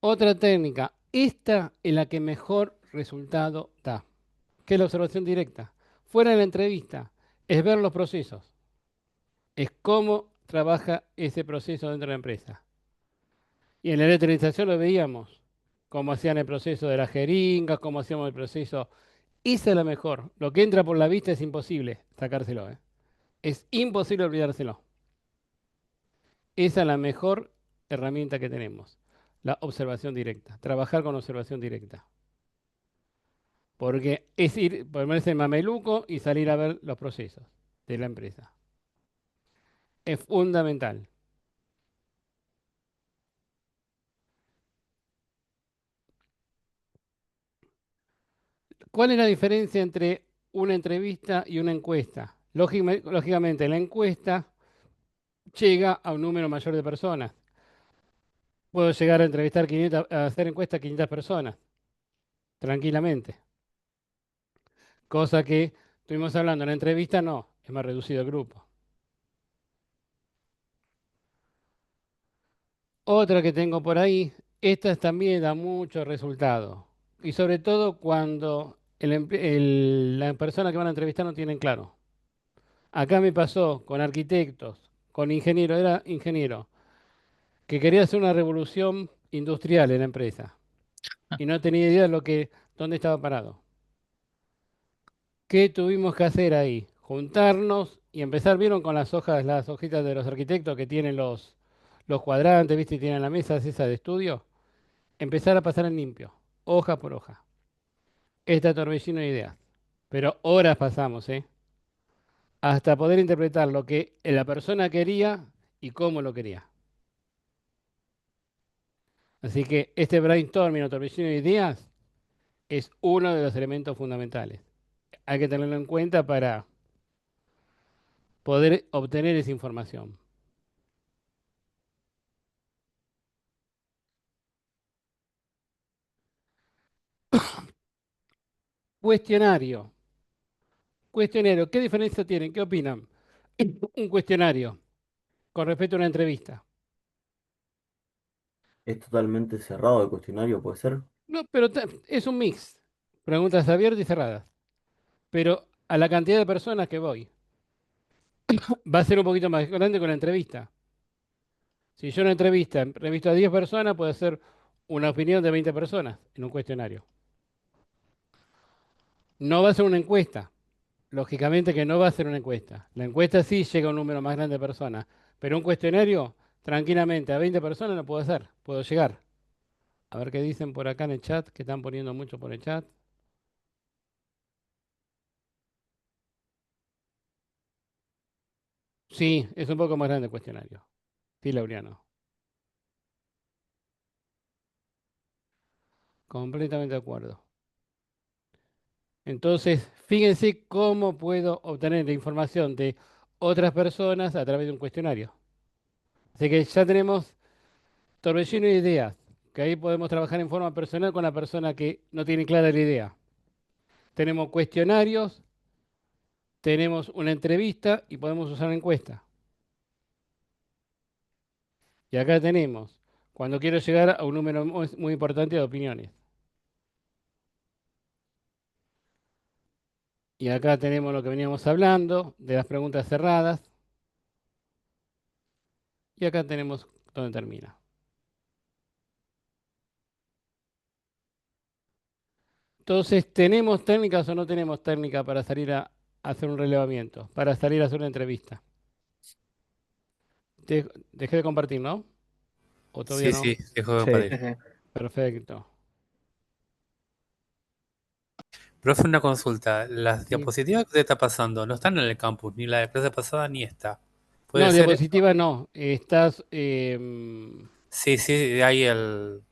Otra técnica. Esta es la que mejor resultado da, que es la observación directa. Fuera de la entrevista, es ver los procesos, es cómo trabaja ese proceso dentro de la empresa. Y en la electronización lo veíamos, cómo hacían el proceso de las jeringas, cómo hacíamos el proceso. Esa es la mejor. Lo que entra por la vista es imposible sacárselo, ¿eh? Es imposible olvidárselo. Esa es la mejor herramienta que tenemos, la observación directa, trabajar con observación directa. Porque es ir, ponerse en mameluco y salir a ver los procesos de la empresa. Es fundamental. ¿Cuál es la diferencia entre una entrevista y una encuesta? Lógicamente, la encuesta llega a un número mayor de personas. Puedo llegar a entrevistar 500, a hacer encuesta a 500 personas, tranquilamente. Cosa que estuvimos hablando en la entrevista, no, es más reducido el grupo. Otra que tengo por ahí, estas también da mucho resultado. Y sobre todo cuando la persona que van a entrevistar no tienen claro. Acá me pasó con arquitectos, con ingenieros, era ingeniero, que quería hacer una revolución industrial en la empresa y no tenía idea de dónde estaba parado. ¿Qué tuvimos que hacer ahí? Juntarnos y empezar, ¿vieron con las hojas, las hojitas de los arquitectos que tienen los cuadrantes, ¿viste? Y tienen la mesa esa de estudio? Empezar a pasar en limpio, hoja por hoja. Esta torbellino de ideas. Pero horas pasamos, ¿eh? Hasta poder interpretar lo que la persona quería y cómo lo quería. Así que este brainstorming o torbellino de ideas es uno de los elementos fundamentales. Hay que tenerlo en cuenta para poder obtener esa información. Cuestionario. Cuestionario. ¿Qué diferencia tienen? ¿Qué opinan? Un cuestionario con respecto a una entrevista. Es totalmente cerrado el cuestionario, ¿puede ser? No, pero es un mix. Preguntas abiertas y cerradas. Pero a la cantidad de personas que voy, va a ser un poquito más grande con la entrevista. Si yo en una entrevista entrevisto a 10 personas, puede ser una opinión de 20 personas en un cuestionario. No va a ser una encuesta. Lógicamente que no va a ser una encuesta. La encuesta sí llega a un número más grande de personas, pero un cuestionario, tranquilamente, a 20 personas no puedo hacer, puedo llegar. A ver qué dicen por acá en el chat, que están poniendo mucho por el chat. Sí, es un poco más grande el cuestionario. Sí, Laureano. Completamente de acuerdo. Entonces, fíjense cómo puedo obtener la información de otras personas a través de un cuestionario. Así que ya tenemos torbellino de ideas, porque ahí podemos trabajar en forma personal con la persona que no tiene clara la idea. Tenemos cuestionarios, tenemos una entrevista y podemos usar encuesta. Y acá tenemos, cuando quiero llegar a un número muy importante de opiniones. Y acá tenemos lo que veníamos hablando, de las preguntas cerradas. Y acá tenemos donde termina. Entonces, ¿tenemos técnicas o no tenemos técnicas para salir a hacer un relevamiento, para salir a hacer una entrevista? Dejé de compartir, ¿no? ¿O todavía Sí, no? sí, dejo de Sí. compartir. Perfecto. Profe, una consulta. Las Sí. diapositivas que usted está pasando no están en el campus, ni la de clase pasada ni esta. ¿Puede No, ser eso? diapositiva no. Estás. Sí, sí, hay el.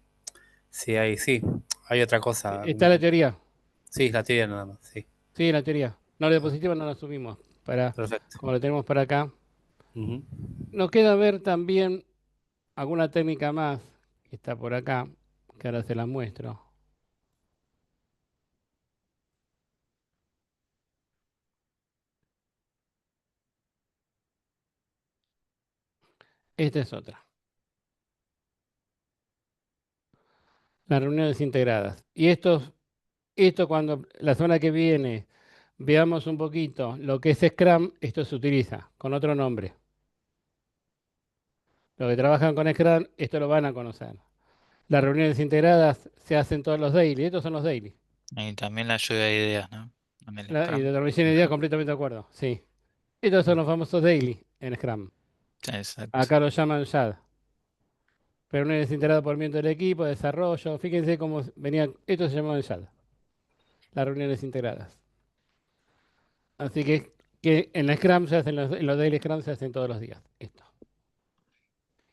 Sí, hay, sí. Hay otra cosa. Está la teoría. Sí, la teoría nada más, sí. Sí, la teoría. No, la diapositiva no la subimos. Perfecto. Como la tenemos para acá. Ujú. Nos queda ver también alguna técnica más que está por acá, que ahora se la muestro. Esta es otra. Las reuniones integradas. Y esto cuando la semana que viene veamos un poquito lo que es Scrum, esto se utiliza con otro nombre. Los que trabajan con Scrum, esto lo van a conocer. Las reuniones integradas se hacen todos los daily, estos son los daily. Y también la lluvia de ideas, ¿no? En el Y Scrum. la transmisión de ideas completamente de acuerdo, sí. Estos son los famosos daily en Scrum. Exacto. Acá lo llaman SHAD. Reuniones integradas por miembros del equipo, desarrollo. Fíjense cómo venía, esto se llamaba SHAD. Las reuniones integradas. Así que en la Scrum se hacen en los daily Scrum se hacen todos los días. Esto.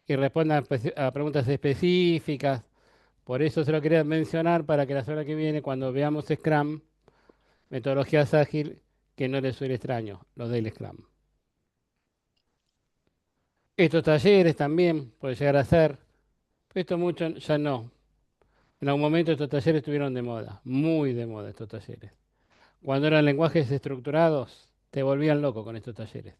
Y respondan a preguntas específicas. Por eso se lo quería mencionar para que la semana que viene, cuando veamos Scrum, metodologías ágil, que no les suene extraño, los daily Scrum. Estos talleres también puede llegar a ser, pero esto mucho ya no. En algún momento estos talleres estuvieron de moda, muy de moda estos talleres. Cuando eran lenguajes estructurados, te volvían loco con estos talleres.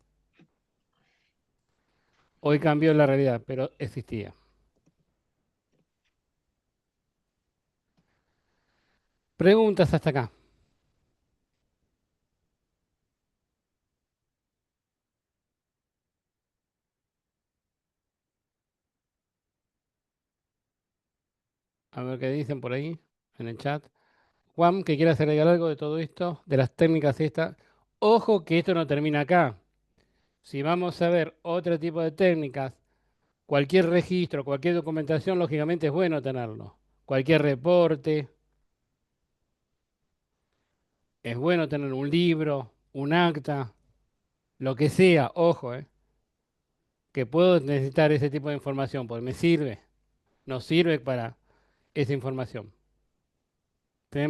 Hoy cambió la realidad, pero existía. Preguntas hasta acá. A ver qué dicen por ahí, en el chat. Juan, que quiera agregar algo de todo esto, de las técnicas estas. Ojo que esto no termina acá. Si vamos a ver otro tipo de técnicas, cualquier registro, cualquier documentación, lógicamente es bueno tenerlo. Cualquier reporte, es bueno tener un libro, un acta, lo que sea, ojo, que puedo necesitar ese tipo de información, porque me sirve, nos sirve para esa información.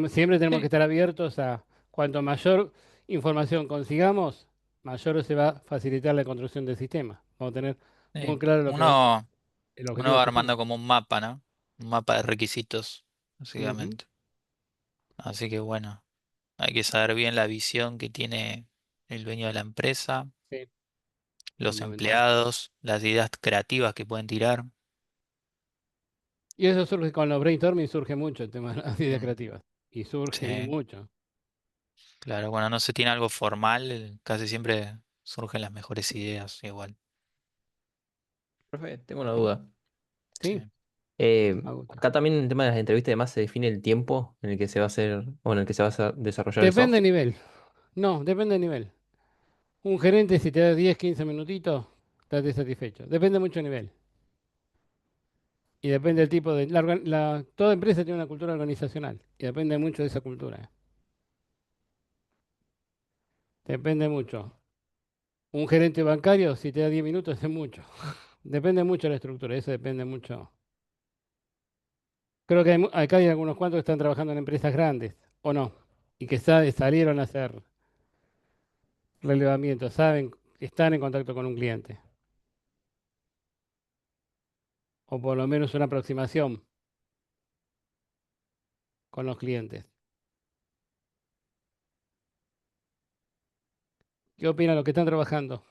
Siempre tenemos que estar abiertos a cuanto mayor información consigamos, mayor se va a facilitar la construcción del sistema. Vamos a tener muy Sí. claro lo que va a ser Uno, el uno objetivo va del sistema. armando como un mapa, ¿no? Un mapa de requisitos, Ujú, básicamente. Así que bueno, hay que saber bien la visión que tiene el dueño de la empresa, sí, los fundamental. empleados, las ideas creativas que pueden tirar. Y eso surge con los brainstorming, surge mucho el tema de las ideas Mm, creativas. Y surge y sí, mucho. claro, cuando no se tiene algo formal, casi siempre surgen las mejores ideas igual. Profe, tengo una duda. Sí, Sí. Acá también en el tema de las entrevistas y demás se define el tiempo en el que se va a hacer o en el que se va a desarrollar el depende soft. del nivel. No, depende del nivel. Un gerente, si te da 10, 15 minutitos, estás satisfecho. Depende mucho del nivel. Y depende del tipo de... toda empresa tiene una cultura organizacional. Y depende mucho de esa cultura. Depende mucho. Un gerente bancario, si te da 10 minutos, es mucho. Depende mucho de la estructura. Eso depende mucho. Creo que acá hay algunos cuantos que están trabajando en empresas grandes, o no. Y que salieron a hacer relevamiento. Saben que están en contacto con un cliente. O por lo menos una aproximación. con los clientes. ¿Qué opinan los que están trabajando?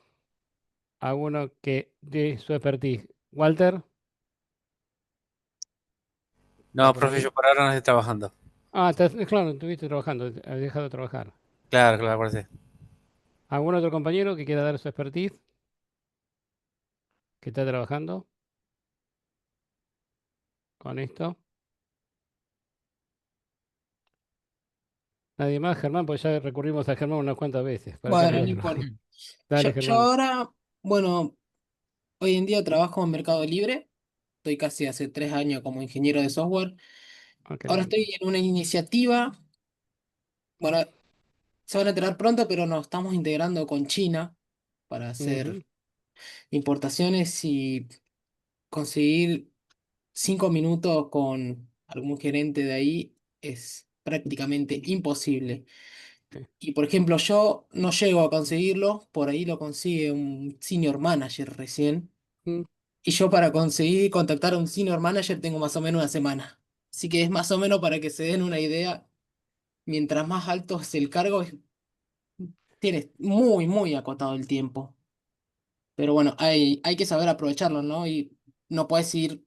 Alguno que de su expertise. Walter, ¿está No, por profe, ahí? yo por ahora no estoy trabajando. Ah, claro, estuviste trabajando, has dejado de trabajar. Claro, claro, por eso. ¿Algún otro compañero que quiera dar su expertise? ¿Que está trabajando con esto? Nadie más, Germán, pues ya recurrimos a Germán unas cuantas veces para Bueno, no cambiarlo. importa. Dale, Yo Germán. ahora, bueno, hoy en día trabajo en Mercado Libre. Estoy casi hace 3 años como ingeniero de software. Ah, qué Ahora lindo. estoy en una iniciativa, bueno, se van a enterar pronto, pero nos estamos integrando con China para hacer Ujú. importaciones y conseguir 5 minutos con algún gerente de ahí es prácticamente imposible. Sí. Y por ejemplo, yo no llego a conseguirlo, por ahí lo consigue un senior manager recién. Mm. Y yo para conseguir contactar a un senior manager tengo más o menos una semana. Así que es más o menos para que se den una idea, mientras más alto es el cargo, tienes muy, muy acotado el tiempo. Pero bueno, hay que saber aprovecharlo, ¿no? Y no puedes ir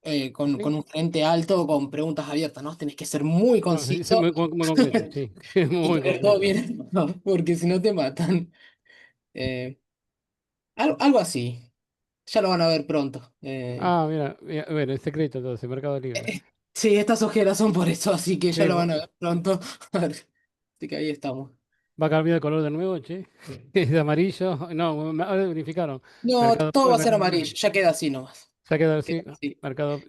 Sí. con un frente alto o con preguntas abiertas, ¿no? Tenés que ser muy No, sí, sí, conciso muy concreto, sí. y Muy tener todo concreto. bien, ¿no? Porque si no te matan. Eh, algo así. Ya lo van a ver pronto. Ah, mira, bueno, es secreto entonces, Mercado Libre. Sí, estas ojeras son por eso, así que ya Sí, lo van a ver pronto. Así que ahí estamos. va a cambiar de color de nuevo, che. Es de amarillo. No, ahora verificaron. No, Mercado todo va Pago, a ser amarillo, ya queda así nomás. se ha quedado Queda así. así. Mercado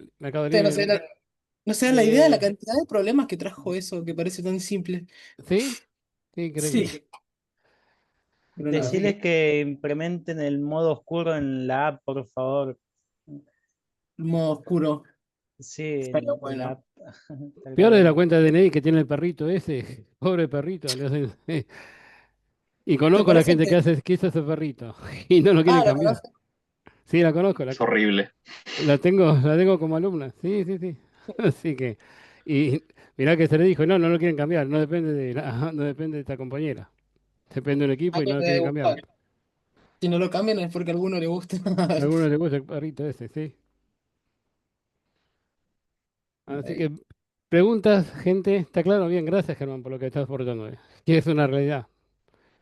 Ustedes Libre. no se dan la idea de la Eh, cantidad de problemas que trajo eso, que parece tan simple. ¿Sí? Sí, increíble. Sí, pero nada. Decirles que implementen el modo oscuro en la app, por favor. Modo oscuro. Sí, Estaría en la bueno. app. Tal Peor de la cual. cuenta de DNI que tiene el perrito ese. Pobre perrito. Y ¿Te conozco a la parece gente que... que hizo ese perrito y no lo quieren Ah, ¿lo cambiar. conoces? Sí, la conozco, Es horrible. la tengo como alumna. Sí, sí, sí. Así que, y mirá que se le dijo, no, no lo quieren cambiar, no depende no depende de esta compañera. Depende de un equipo y no Alguien lo le debe quieren cambiar. gustar. Si no lo cambian es porque a alguno le gusta. A algunos les gusta el perrito ese, sí. Así Ahí. que, preguntas, gente, está claro, bien, gracias Germán por lo que estás aportando. Que es una realidad.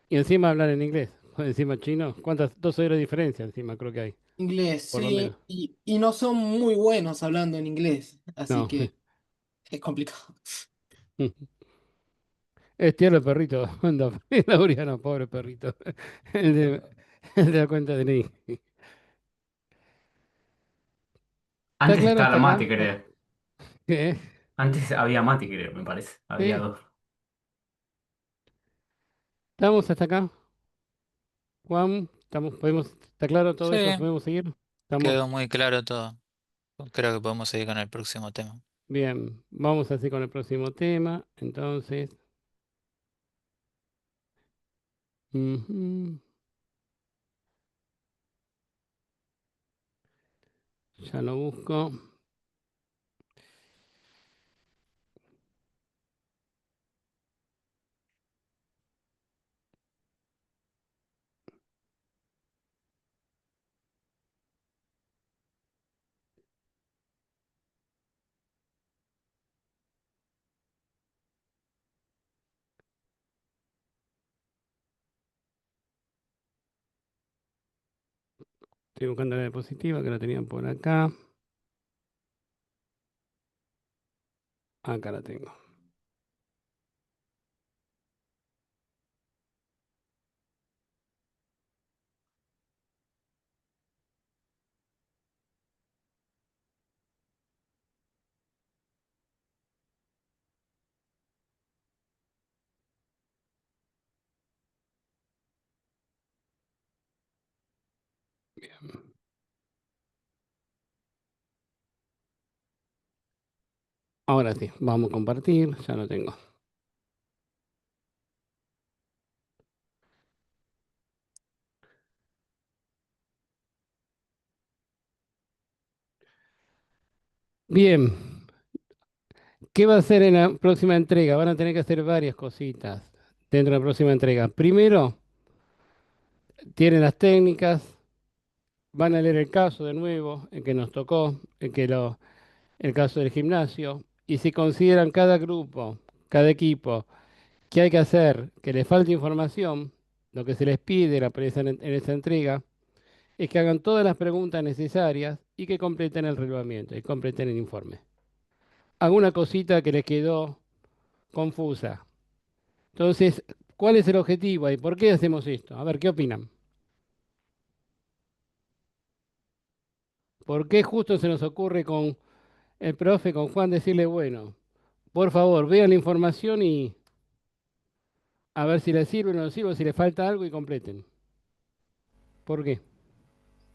Y encima hablar en inglés, o encima chino. ¿Cuántas? 2 horas de diferencia encima creo que hay, Inglés, por lo menos. sí. Y no son muy buenos hablando en inglés, así No. que es complicado. Es tierno el perrito, anda, Laureano, pobre perrito. El de, el de la cuenta de NI. ¿Está Antes claro estaba hasta la acá? mate, creo. ¿Qué? Antes había mate, creo, me parece. Había ¿Sí? dos. ¿Estamos hasta acá? Juan, ¿está claro todo Sí, eso? ¿Podemos seguir? Estamos quedó muy claro todo. Creo que podemos seguir con el próximo tema. bien. Vamos así con el próximo tema. Entonces, ujú, ya lo busco. Estoy buscando la diapositiva que la tenían por acá. Acá la tengo. Ahora sí, vamos a compartir. Ya lo tengo. Bien. ¿Qué va a hacer en la próxima entrega? Van a tener que hacer varias cositas dentro de la próxima entrega. Primero, tienen las técnicas, van a leer el caso de nuevo, el que nos tocó, el caso del gimnasio, y si consideran cada grupo, cada equipo, que hay que hacer, que les falte información, lo que se les pide en esa entrega, es que hagan todas las preguntas necesarias y que completen el relevamiento y completen el informe. Alguna cosita que les quedó confusa. Entonces, ¿cuál es el objetivo y por qué hacemos esto? A ver, ¿qué opinan? ¿Por qué justo se nos ocurre con el profe, con Juan, decirle, bueno, por favor, vean la información y a ver si les sirve o no les sirve, si les falta algo y completen? ¿Por qué?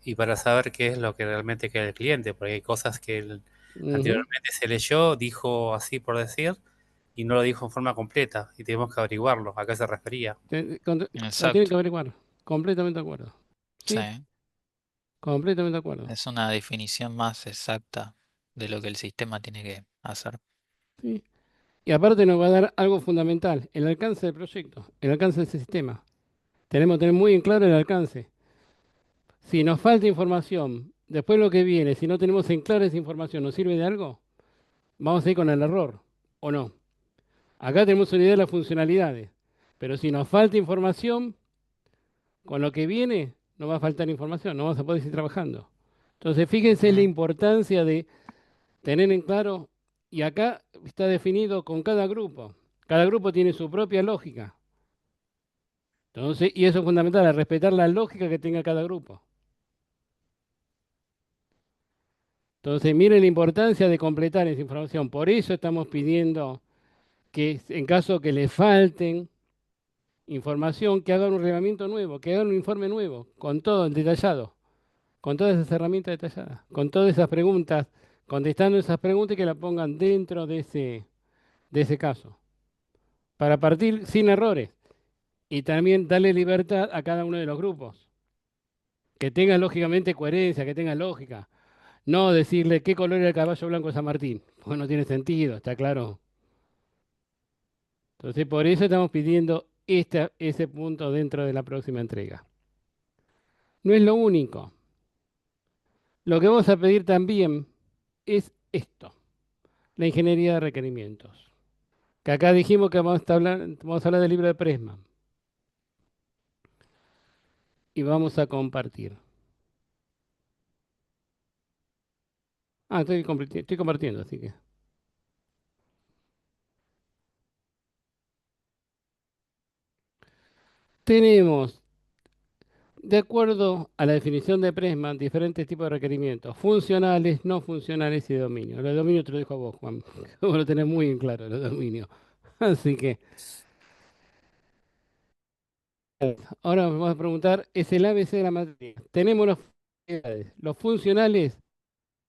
Y para saber qué es lo que realmente quiere el cliente, porque hay cosas que Ujú. anteriormente se leyó, dijo así por decir, y no lo dijo en forma completa, y tenemos que averiguarlo, a qué se refería. Lo tienen Exacto. que averiguar. Completamente de acuerdo. Sí. Sí, completamente de acuerdo. Es una definición más exacta de lo que el sistema tiene que hacer. Sí. Y aparte nos va a dar algo fundamental, el alcance del proyecto, el alcance del sistema. Tenemos que tener muy en claro el alcance. Si nos falta información, después lo que viene, si no tenemos en claro esa información, ¿nos sirve de algo? Vamos a ir con el error, ¿o no? Acá tenemos una idea de las funcionalidades, pero si nos falta información, con lo que viene, no va a faltar información, no vamos a poder seguir trabajando. Entonces, fíjense la Mm, importancia de tener en claro, y acá está definido con cada grupo. Cada grupo tiene su propia lógica. Entonces, y eso es fundamental, a respetar la lógica que tenga cada grupo. Entonces, miren la importancia de completar esa información. Por eso estamos pidiendo que en caso que le falten información, que hagan un reglamento nuevo, que hagan un informe nuevo, con todo detallado, con todas esas herramientas detalladas, con todas esas preguntas, contestando esas preguntas y que la pongan dentro de ese caso, para partir sin errores y también darle libertad a cada uno de los grupos, que tenga lógicamente coherencia, que tenga lógica. No decirle qué color era el caballo blanco de San Martín, pues no tiene sentido, está claro. Entonces, por eso estamos pidiendo ese punto dentro de la próxima entrega. No es lo único. Lo que vamos a pedir también es esto, la ingeniería de requerimientos. Que acá dijimos que vamos a hablar del libro de Pressman y vamos a compartir. Ah, estoy compartiendo, así que. Tenemos, de acuerdo a la definición de Pressman, diferentes tipos de requerimientos, funcionales, no funcionales y de dominio. Los de dominio te lo dejo a vos, Juan, vos lo tenés muy en claro, los de dominio. Así que, ahora vamos a preguntar, es el ABC de la materia. Tenemos las funcionalidades. Los funcionales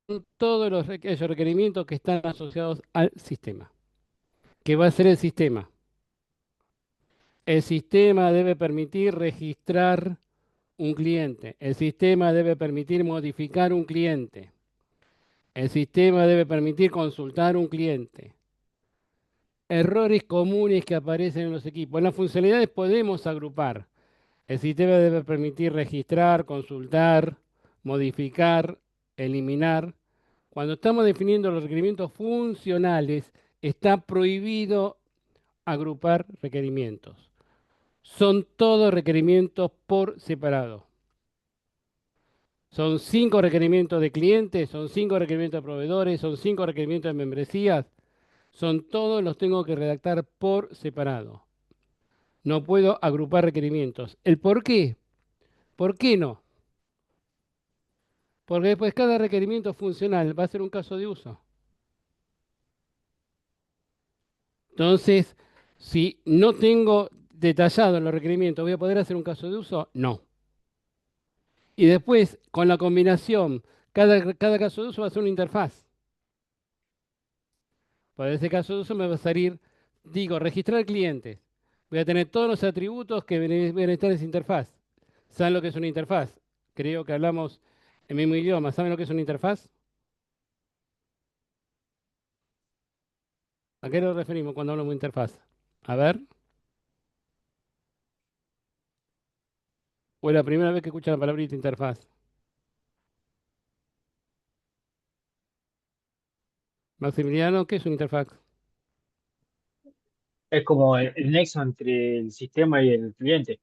son todos aquellos requerimientos que están asociados al sistema. ¿Qué va a ser el sistema? El sistema debe permitir registrar un cliente. El sistema debe permitir modificar un cliente. El sistema debe permitir consultar un cliente. Errores comunes que aparecen en los equipos. En las funcionalidades podemos agrupar. El sistema debe permitir registrar, consultar, modificar, eliminar. Cuando estamos definiendo los requerimientos funcionales, está prohibido agrupar requerimientos. Son todos requerimientos por separado. Son 5 requerimientos de clientes, son 5 requerimientos de proveedores, son 5 requerimientos de membresías. Son todos los tengo que redactar por separado. No puedo agrupar requerimientos. ¿El por qué? ¿Por qué no? Porque después cada requerimiento funcional va a ser un caso de uso. Entonces, si no tengo detallado en los requerimientos, ¿voy a poder hacer un caso de uso? No. Y después, con la combinación, cada caso de uso va a ser una interfaz. Por ese caso de uso me va a salir, digo, registrar clientes. Voy a tener todos los atributos que van a estar en esa interfaz. ¿Saben lo que es una interfaz? Creo que hablamos el mismo idioma. ¿Saben lo que es una interfaz? ¿A qué nos referimos cuando hablamos de interfaz? A ver, ¿o es la primera vez que escucha la palabrita interfaz? Maximiliano, ¿qué es una interfaz? Es como el nexo entre el sistema y el cliente.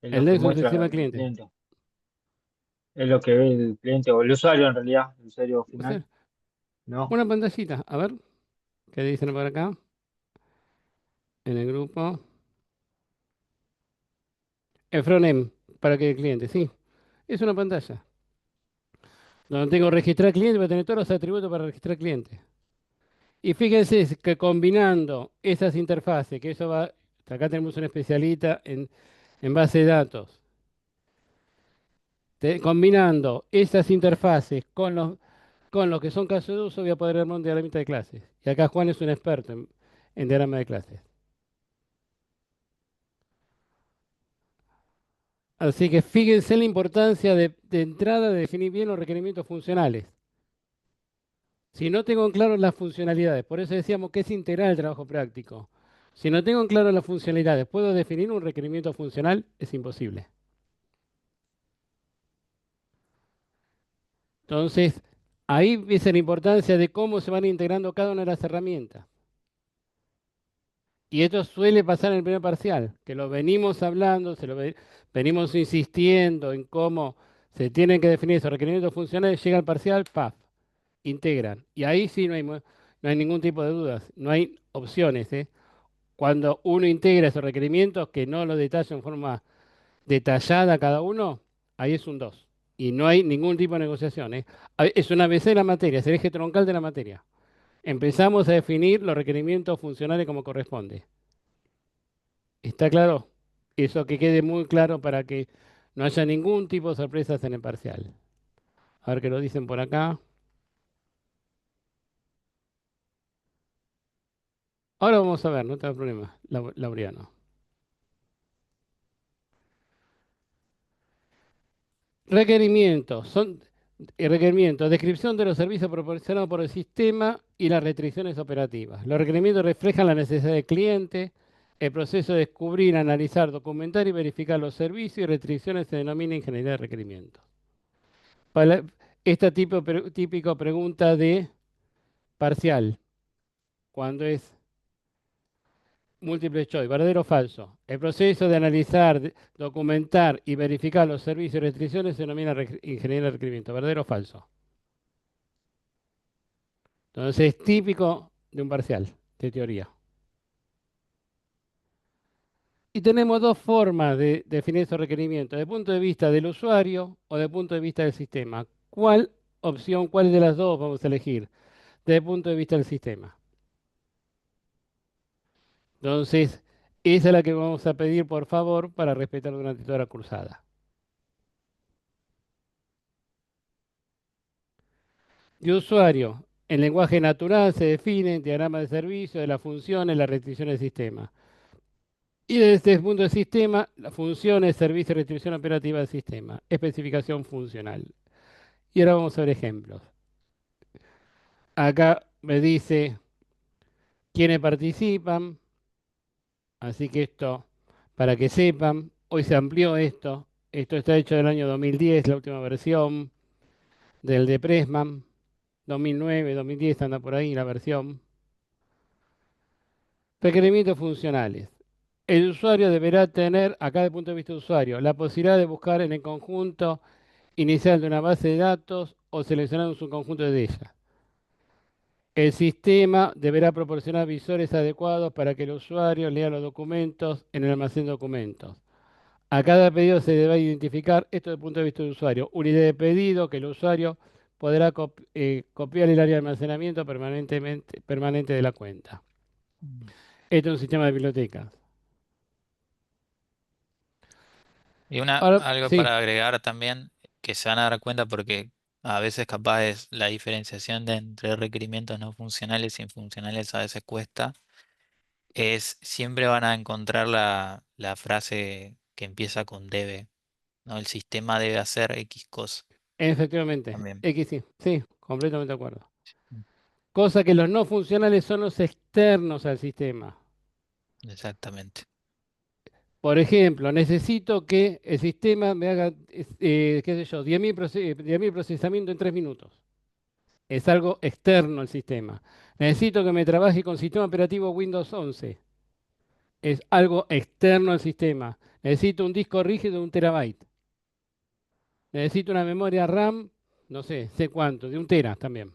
Es El lo que nexo del muestra sistema el cliente. cliente. Es lo que ve el cliente o el usuario en realidad, el usuario O sea, final, ¿no? una pantallita, a ver, ¿qué dicen por acá? En el grupo. El frontend, para que el cliente, sí. Es una pantalla. Donde tengo registrar cliente, voy a tener todos los atributos para registrar cliente. Y fíjense que combinando esas interfaces, que eso va, acá tenemos un especialista en base de datos, combinando esas interfaces con los que son casos de uso, voy a poder armar un diagrama de clases. Y acá Juan es un experto en diagrama de clases. Así que fíjense la importancia de entrada de definir bien los requerimientos funcionales. Si no tengo en claro las funcionalidades, por eso decíamos que es integral el trabajo práctico. Si no tengo en claro las funcionalidades, ¿puedo definir un requerimiento funcional? Es imposible. Entonces, ahí es la importancia de cómo se van integrando cada una de las herramientas. Y esto suele pasar en el primer parcial, que lo venimos hablando, venimos insistiendo en cómo se tienen que definir esos requerimientos funcionales, llega el parcial, ¡paf! Integran. Y ahí sí no hay ningún tipo de dudas, no hay opciones, ¿eh? Cuando uno integra esos requerimientos, que no los detalla en forma detallada cada uno, ahí es un 2. Y no hay ningún tipo de negociación, ¿eh? Es una ABC de la materia, es el eje troncal de la materia. Empezamos a definir los requerimientos funcionales como corresponde. ¿Está claro? Eso que quede muy claro para que no haya ningún tipo de sorpresas en el parcial. A ver qué lo dicen por acá. Ahora vamos a ver, no tengo problema, Laureano. Requerimientos. Requerimientos, descripción de los servicios proporcionados por el sistema y las restricciones operativas. Los requerimientos reflejan la necesidad del cliente. El proceso de descubrir, analizar, documentar y verificar los servicios y restricciones se denomina ingeniería de requerimientos. Esta típica pregunta de parcial, cuando es múltiple choice, verdadero o falso. El proceso de analizar, documentar y verificar los servicios y restricciones se denomina ingeniería de requerimiento, verdadero o falso. Entonces es típico de un parcial de teoría. Y tenemos dos formas de definir esos requerimientos, desde el punto de vista del usuario o desde el punto de vista del sistema. ¿Cuál de las dos vamos a elegir? Desde el punto de vista del sistema. Entonces, esa es la que vamos a pedir, por favor, para respetar durante toda la cursada. De usuario, en lenguaje natural se define el diagrama de servicio, de las funciones, las restricciones del sistema. Y desde el punto de sistema, las funciones, servicio y restricción operativa del sistema. Especificación funcional. Y ahora vamos a ver ejemplos. Acá me dice quiénes participan. Así que esto, para que sepan, hoy se amplió esto. Esto está hecho del año 2010, la última versión del de Pressman. 2009, 2010 anda por ahí la versión. Requerimientos funcionales. El usuario deberá tener, acá desde el punto de vista de usuario, la posibilidad de buscar en el conjunto inicial de una base de datos o seleccionar un subconjunto de ellas. El sistema deberá proporcionar visores adecuados para que el usuario lea los documentos en el almacén de documentos. A cada pedido se debe identificar, esto desde el punto de vista del usuario, una idea de pedido que el usuario podrá copiar el área de almacenamiento permanente de la cuenta. Esto es un sistema de bibliotecas. Y Ahora, algo sí, para agregar también, que se van a dar cuenta porque a veces capaz es la diferenciación entre requerimientos no funcionales y funcionales a veces cuesta, es siempre van a encontrar la frase que empieza con debe, ¿no? El sistema debe hacer X cosa efectivamente. también. X sí, sí, completamente de acuerdo. Cosa que los no funcionales son los externos al sistema. Exactamente. Por ejemplo, necesito que el sistema me haga, qué sé yo, 10.000 procesamientos en 3 minutos. Es algo externo al sistema. Necesito que me trabaje con sistema operativo Windows 11. Es algo externo al sistema. Necesito un disco rígido de 1 TB. Necesito una memoria RAM, no sé cuánto, de 1 TB también.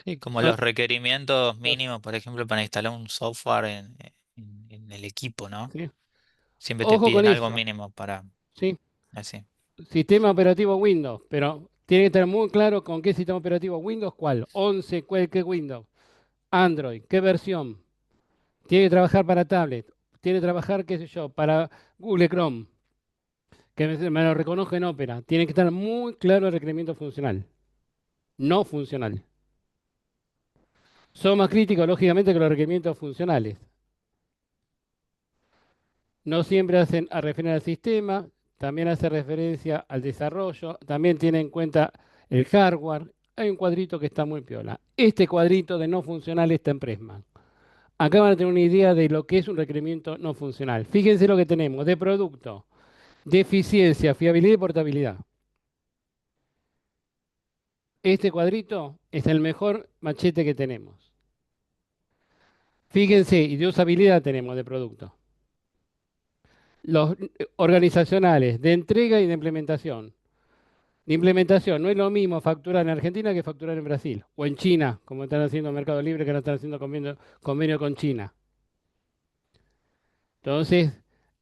Sí, como Son los requerimientos los- mínimos, por ejemplo, para instalar un software en el equipo, ¿no? ¿sí? Siempre te Ojo con piden algo eso, mínimo para ¿sí? así. Sistema operativo Windows, pero tiene que estar muy claro con qué sistema operativo Windows, cuál. 11, qué Windows. Android, qué versión. Tiene que trabajar para tablet. Tiene que trabajar, qué sé yo, para Google Chrome. Que me lo reconozca en Opera. Tiene que estar muy claro el requerimiento funcional. No funcional. Son más críticos, lógicamente, que los requerimientos funcionales. No siempre hacen a referencia al sistema, también hace referencia al desarrollo, también tiene en cuenta el hardware. Hay un cuadrito que está muy piola. Este cuadrito de no funcional está en Pressman. Acá van a tener una idea de lo que es un requerimiento no funcional. Fíjense lo que tenemos de producto, de eficiencia, fiabilidad y portabilidad. Este cuadrito es el mejor machete que tenemos. Fíjense, y de usabilidad tenemos de producto. Los organizacionales, de entrega y de implementación. De implementación, no es lo mismo facturar en Argentina que facturar en Brasil. O en China, como están haciendo Mercado Libre, que no están haciendo convenio con China. Entonces,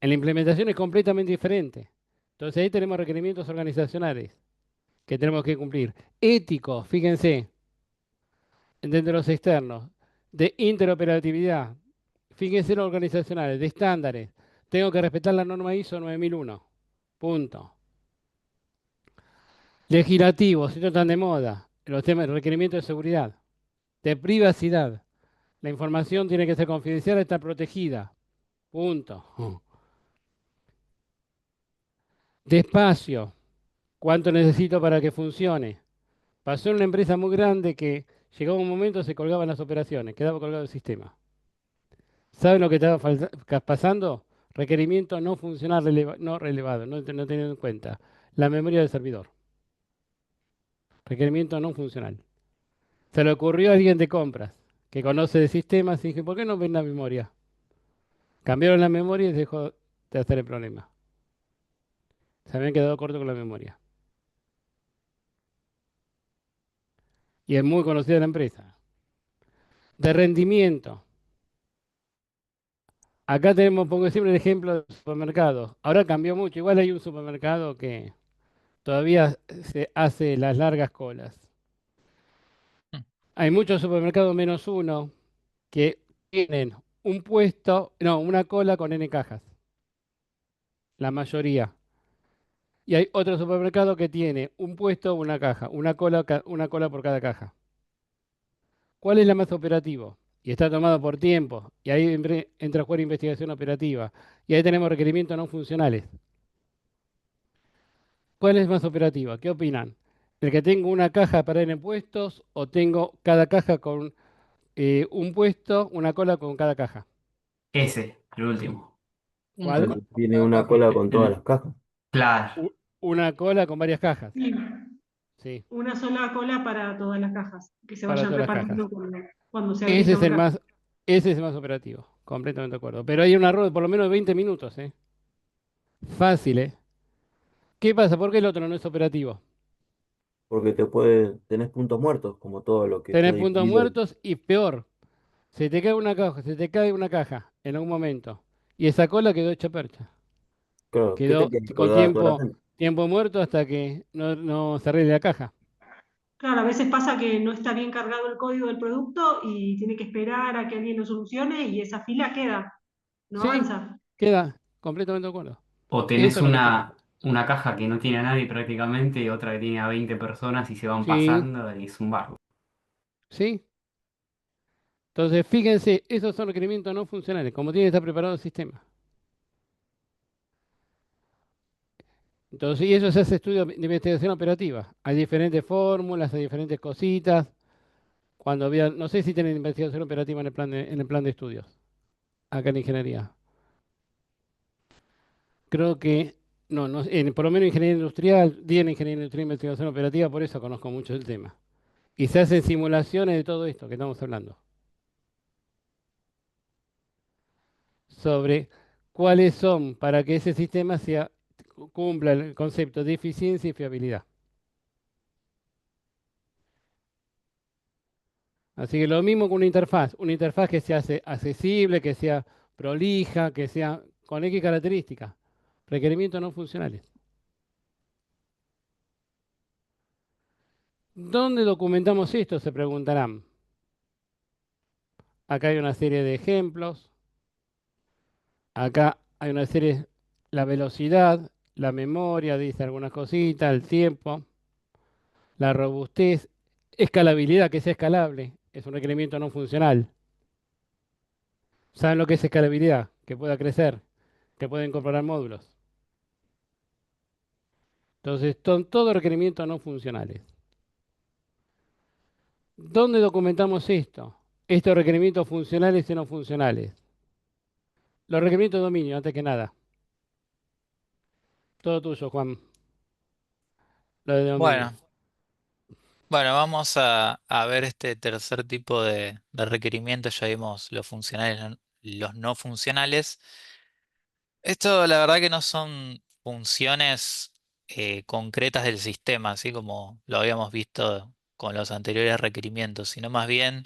en la implementación es completamente diferente. Entonces ahí tenemos requerimientos organizacionales que tenemos que cumplir. Éticos, fíjense, dentro de los externos, de interoperatividad, fíjense los organizacionales, de estándares. Tengo que respetar la norma ISO 9001. Punto. Legislativos, si no están de moda. Los temas, requerimientos de seguridad, de privacidad. La información tiene que ser confidencial, estar protegida. Punto. Despacio. ¿Cuánto necesito para que funcione? Pasó en una empresa muy grande que llegaba un momento se colgaban las operaciones, quedaba colgado el sistema. ¿Saben lo que estaba pasando? Requerimiento no funcional no relevado, no teniendo en cuenta. La memoria del servidor. Requerimiento no funcional. Se le ocurrió a alguien de compras que conoce de sistemas y dije, ¿por qué no ven la memoria? Cambiaron la memoria y dejó de hacer el problema. Se habían quedado cortos con la memoria. Y es muy conocida la empresa. De rendimiento. Acá tenemos, pongo siempre el ejemplo de supermercados. Ahora cambió mucho. Igual hay un supermercado que todavía se hace las largas colas. Hay muchos supermercados menos uno que tienen un puesto, no, una cola con N cajas. La mayoría. Y hay otro supermercado que tiene un puesto, una caja, una cola por cada caja. ¿Cuál es la más operativo? Y está tomado por tiempo. Y ahí entra a jugar investigación operativa. Y ahí tenemos requerimientos no funcionales. ¿Cuál es más operativa? ¿Qué opinan? ¿El que tengo una caja para ir en puestos o tengo cada caja con un puesto, una cola con cada caja? Ese, el último. El ¿Cuál? que tiene una cola con todas El- las cajas. claro. Una cola con varias cajas. Sí, Sí, una sola cola para todas las cajas, que se para vayan todas las cajas. repartiendo cuando se Ese habilita es el una. más, ese es el más operativo. Completamente de acuerdo. Pero hay un error de por lo menos 20 minutos, ¿eh? Fácil, ¿eh? ¿Qué pasa? ¿Por qué el otro no es operativo? Porque tenés puntos muertos, como todo lo que está Tenés puntos dividido. muertos y peor, se te cae una caja en algún momento. Y esa cola quedó hecha percha. Claro, ¿qué te Quedó queda con colgada toda la tiempo, gente? tiempo muerto hasta que no se arregle la caja. Claro, a veces pasa que no está bien cargado el código del producto y tiene que esperar a que alguien lo solucione y esa fila queda, no Sí, avanza. queda completamente de acuerdo. O Eso tenés es lo que pasa. una caja que no tiene a nadie prácticamente y otra que tiene a 20 personas y se van Sí, pasando y es un barro. sí. Entonces, fíjense, esos son requerimientos no funcionales, como tiene que estar preparado el sistema. Entonces, y eso se hace estudio de investigación operativa. Hay diferentes fórmulas, hay diferentes cositas. cuando vean, no sé si tienen investigación operativa en el plan de estudios, acá en ingeniería. Creo que, no, no, por lo menos ingeniería industrial, di en ingeniería industrial e investigación operativa, por eso conozco mucho el tema. Y se hacen simulaciones de todo esto que estamos hablando. Sobre cuáles son para que ese sistema cumpla el concepto de eficiencia y fiabilidad. Así que lo mismo con una interfaz que sea accesible, que sea prolija, que sea con X características, requerimientos no funcionales. ¿Dónde documentamos esto? Se preguntarán. Acá hay una serie de ejemplos. Acá hay una serie, la velocidad, la memoria, dice algunas cositas, el tiempo, la robustez, escalabilidad, que sea escalable, es un requerimiento no funcional. ¿Saben lo que es escalabilidad? Que pueda crecer, que pueda incorporar módulos. Entonces, son todos requerimientos no funcionales. ¿Dónde documentamos esto? Estos requerimientos funcionales y no funcionales. Los requerimientos de dominio, antes que nada. Todo tuyo, Juan. Lo de dominio. Bueno, vamos a ver este tercer tipo de requerimientos. Ya vimos los funcionales, los no funcionales. Esto la verdad que no son funciones concretas del sistema, así como lo habíamos visto con los anteriores requerimientos, sino más bien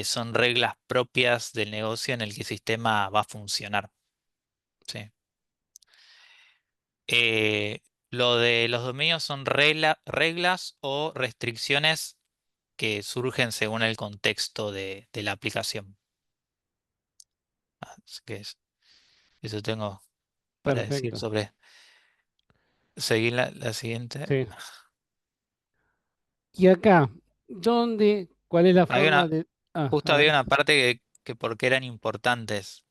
son reglas propias del negocio en el que el sistema va a funcionar. Sí. Lo de los dominios son reglas o restricciones que surgen según el contexto de la aplicación. Así que eso tengo para decir Perfecto. sobre. Seguir la siguiente. Sí. Y acá, ¿cuál es la Hay forma una, de... Ah, justo a había ver. una parte que porque eran importantes,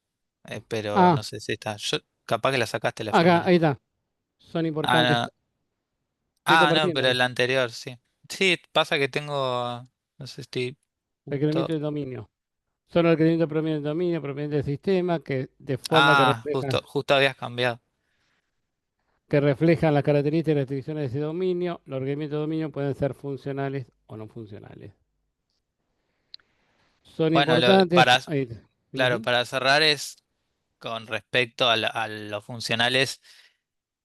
pero no Ah, sé si está. Yo capaz que la sacaste la acá, final. ahí está. Son Ah, importantes. no. Estoy No, compartiendo pero ahí. el anterior, sí. Sí, pasa que tengo. No sé, estoy Requerimiento justo. de dominio. Son los requerimientos provenientes del dominio, provenientes del sistema, que de forma Justo habías cambiado. que reflejan las características y restricciones de ese dominio. Los requerimientos de dominio pueden ser funcionales o no funcionales. Son Bueno, importantes. Ahí. claro, Ujú. para cerrar es con respecto a los funcionales.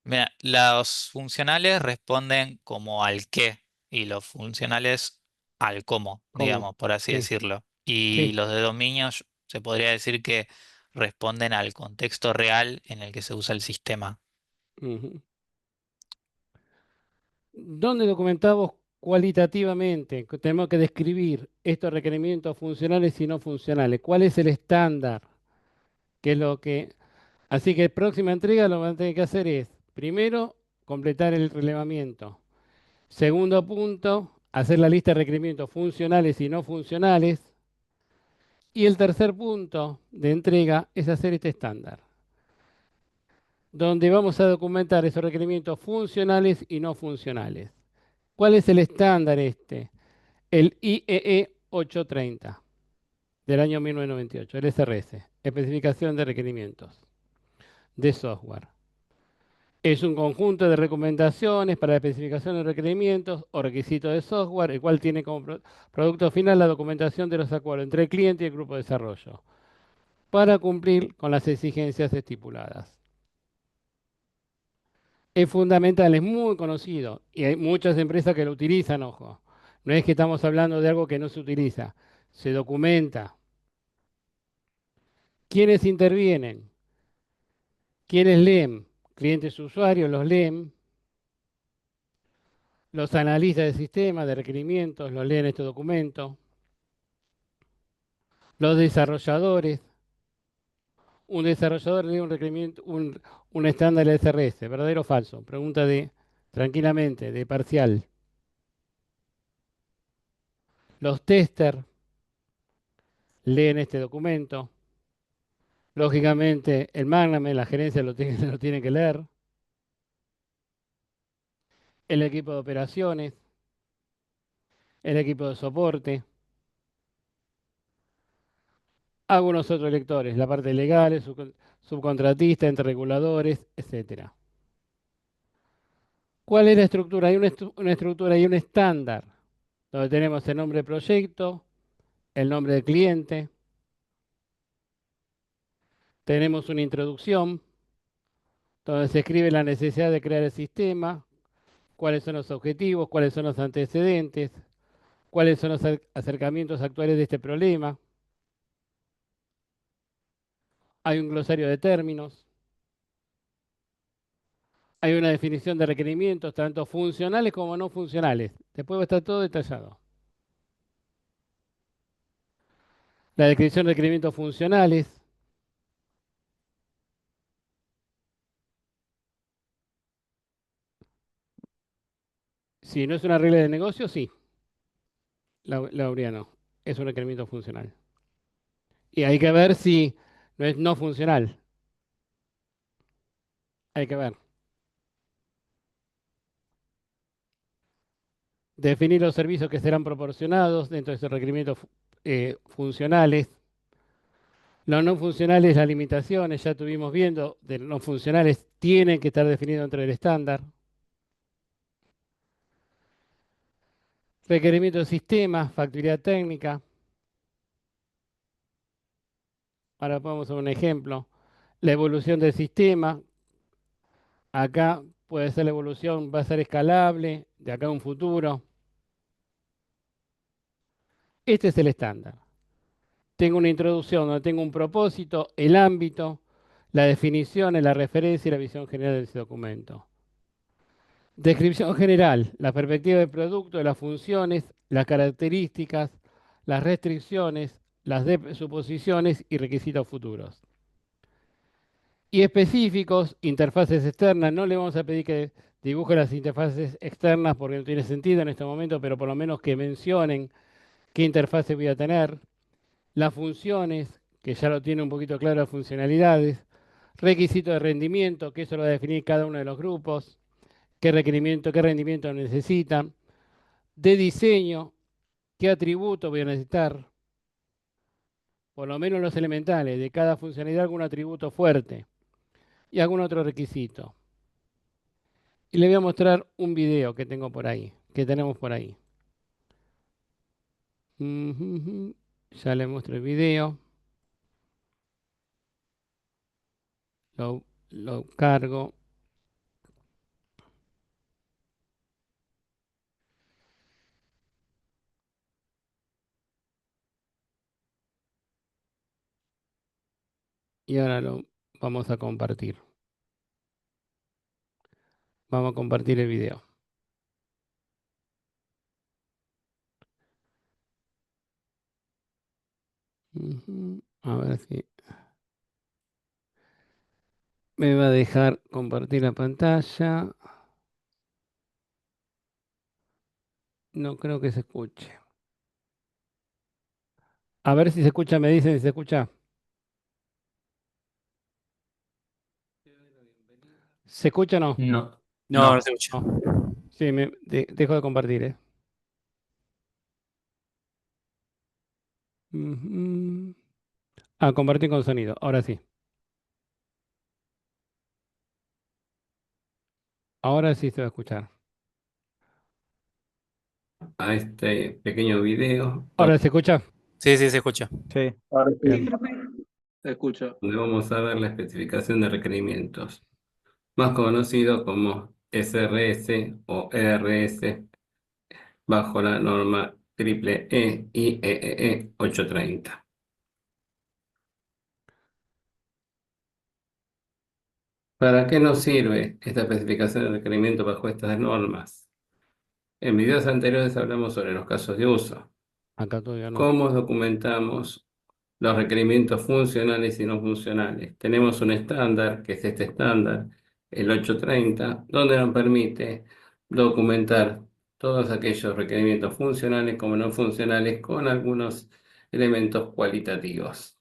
Mira, los funcionales responden como al qué y los funcionales al cómo, ¿Cómo? digamos, por así Sí, decirlo. Y sí. los de dominios se podría decir que responden al contexto real en el que se usa el sistema. Ujú. ¿Dónde documentamos cualitativamente? Tenemos que describir estos requerimientos funcionales y no funcionales. ¿Cuál es el estándar? ¿Qué es lo que... Así que próxima entrega lo que van a tener que hacer es, primero, completar el relevamiento. Segundo punto, hacer la lista de requerimientos funcionales y no funcionales. Y el tercer punto de entrega es hacer este estándar, donde vamos a documentar esos requerimientos funcionales y no funcionales. ¿Cuál es el estándar este? El IEE 830 del año 1998, el SRS, especificación de requerimientos de software. Es un conjunto de recomendaciones para la especificación de requerimientos o requisitos de software, el cual tiene como producto final la documentación de los acuerdos entre el cliente y el grupo de desarrollo, para cumplir con las exigencias estipuladas. Es fundamental, es muy conocido y hay muchas empresas que lo utilizan, ojo. No es que estamos hablando de algo que no se utiliza, se documenta. ¿Quiénes intervienen? ¿Quiénes leen? Clientes usuarios los leen. Los analistas de sistemas, de requerimientos, los leen este documento. Los desarrolladores. Un desarrollador lee un requerimiento, un estándar de SRS, ¿verdadero o falso? Pregunta tranquilamente, de parcial. Los testers leen este documento. Lógicamente, el management, la gerencia lo tiene que leer. El equipo de operaciones, el equipo de soporte, algunos otros lectores, la parte legal, subcontratista, entre reguladores, etcétera. ¿Cuál es la estructura? Hay una estructura y un estándar, donde tenemos el nombre de proyecto, el nombre del cliente, tenemos una introducción, donde se escribe la necesidad de crear el sistema, cuáles son los objetivos, cuáles son los antecedentes, cuáles son los acercamientos actuales de este problema. Hay un glosario de términos, hay una definición de requerimientos, tanto funcionales como no funcionales. Después va a estar todo detallado. La descripción de requerimientos funcionales. Si no es una regla de negocio, sí. Laureano, es un requerimiento funcional. Y hay que ver si no es no funcional. Hay que ver. Definir los servicios que serán proporcionados dentro de esos requerimientos funcionales. Los no funcionales, las limitaciones, ya estuvimos viendo, de los no funcionales tienen que estar definidos dentro del estándar. Requerimiento de sistema, factibilidad técnica. Ahora podemos hacer un ejemplo. La evolución del sistema. Acá puede ser la evolución, va a ser escalable, de acá a un futuro. Este es el estándar. Tengo una introducción donde tengo un propósito, el ámbito, la definición, la referencia y la visión general de ese documento. Descripción general, la perspectiva del producto, las funciones, las características, las restricciones, las suposiciones y requisitos futuros. Y específicos, interfaces externas, no le vamos a pedir que dibuje las interfaces externas porque no tiene sentido en este momento, pero por lo menos que mencionen qué interfase voy a tener. Las funciones, que ya lo tiene un poquito claro las funcionalidades. Requisito de rendimiento, que eso lo va a definir cada uno de los grupos. Qué requerimiento, qué rendimiento necesitan. De diseño, qué atributo voy a necesitar. Por lo menos los elementales, de cada funcionalidad algún atributo fuerte. Y algún otro requisito. Y le voy a mostrar un video que tengo por ahí, que tenemos por ahí. Ya le muestro el video. Lo cargo. Y ahora lo vamos a compartir. Vamos a compartir el video. A ver si me va a dejar compartir la pantalla. No creo que se escuche. A ver si se escucha, me dicen si se escucha. ¿Se escucha o no? No. No, no se escucha. Sí, dejo de compartir, ¿eh? Compartir con sonido. Ahora sí. Ahora sí se va a escuchar. A este pequeño video ¿Ahora se escucha? Sí, sí, se escucha. Sí. Ahora sí, Bien. se escucha. donde vamos a ver la especificación de requerimientos, más conocido como SRS o ERS, bajo la norma EEE y EEE 830. ¿Para qué nos sirve esta especificación de requerimiento bajo estas normas? En videos anteriores hablamos sobre los casos de uso. Acá todavía no. ¿Cómo documentamos los requerimientos funcionales y no funcionales? Tenemos un estándar, que es este estándar, el 830, donde nos permite documentar todos aquellos requerimientos funcionales como no funcionales con algunos elementos cualitativos.